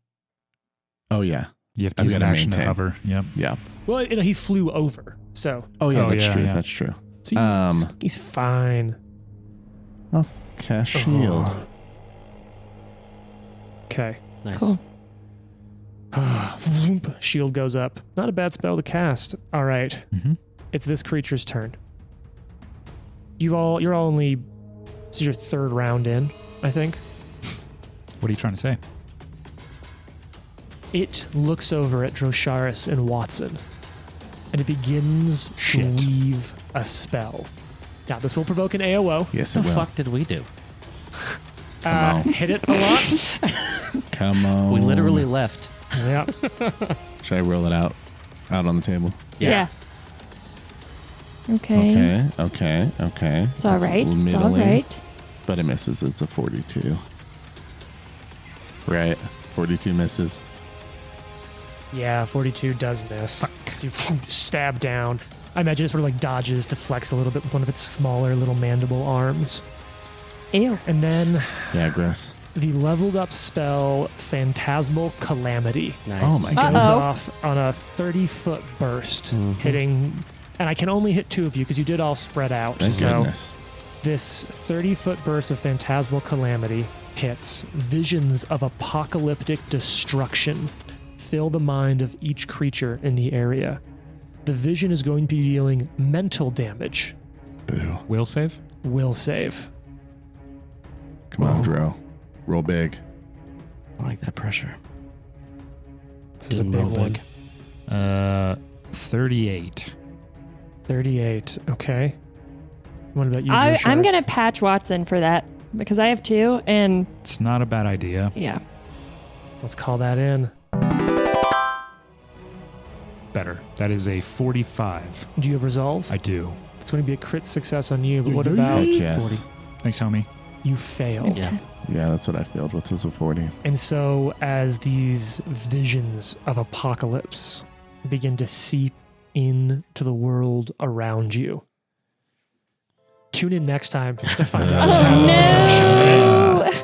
Oh yeah, You have to I've use an gotta action to maintain. hover. Yep. yeah. Well, you know, he flew over, so... Oh yeah, Oh, that's yeah, true. yeah. That's true. So he's fine. Cast shield. Oh. Okay. Nice. Cool. Vroom, shield goes up. Not a bad spell to cast. All right. Mm-hmm. It's this creature's turn. You're all only... This is your third round in, I think. What are you trying to say? It looks over at Drosharis and Watson, and it begins to Shit. weave a spell. Now, this will provoke an AOO. Yes, What it the will. fuck did we do? on. Hit it a lot. Come on. We literally left. Yeah. Should I roll it out on the table? Yeah. Okay. Okay. It's all right. It's all middling, right. But it misses. It's a 42. Right. 42 misses. Yeah, 42 does miss. So you stab down. I imagine it sort of like dodges, deflects a little bit with one of its smaller little mandible arms. Ew. And then Yeah, gross. the leveled up spell Phantasmal Calamity Nice. Oh my God. goes Uh-oh. off on a 30-foot burst, Mhm. hitting... And I can only hit 2 of you because you did all spread out. Thank so goodness. this 30-foot burst of Phantasmal Calamity hits. Visions of apocalyptic destruction fill the mind of each creature in the area. The vision is going to be dealing mental damage. Boo. Will save? Will save. Come on, Oh. Dro. Roll big. I like that pressure. This is a Didn't big roll one. big. 38. 38. Okay. What about you, I'm Drosharis? going to patch Watson for that because I have 2 and It's not a bad idea. yeah. Let's call that in. Better. That is a 45. Do you have resolve? I do. It's going to be a crit success on you, but what about Heck yes. Thanks, homie. you fail? Yeah. Yeah, that's what I failed with was a 40. And so, as these visions of apocalypse begin to seep into the world around you, tune in next time to find out what happens to Drosharis. No.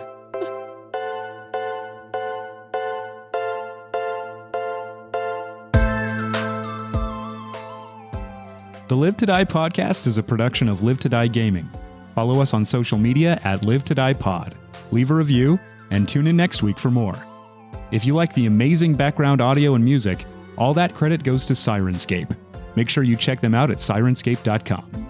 The Live to Die podcast is a production of Live to Die Gaming. Follow us on social media at Live to Die Pod. Leave a review and tune in next week for more. If you like the amazing background audio and music, all that credit goes to Syrinscape. Make sure you check them out at Syrinscape.com.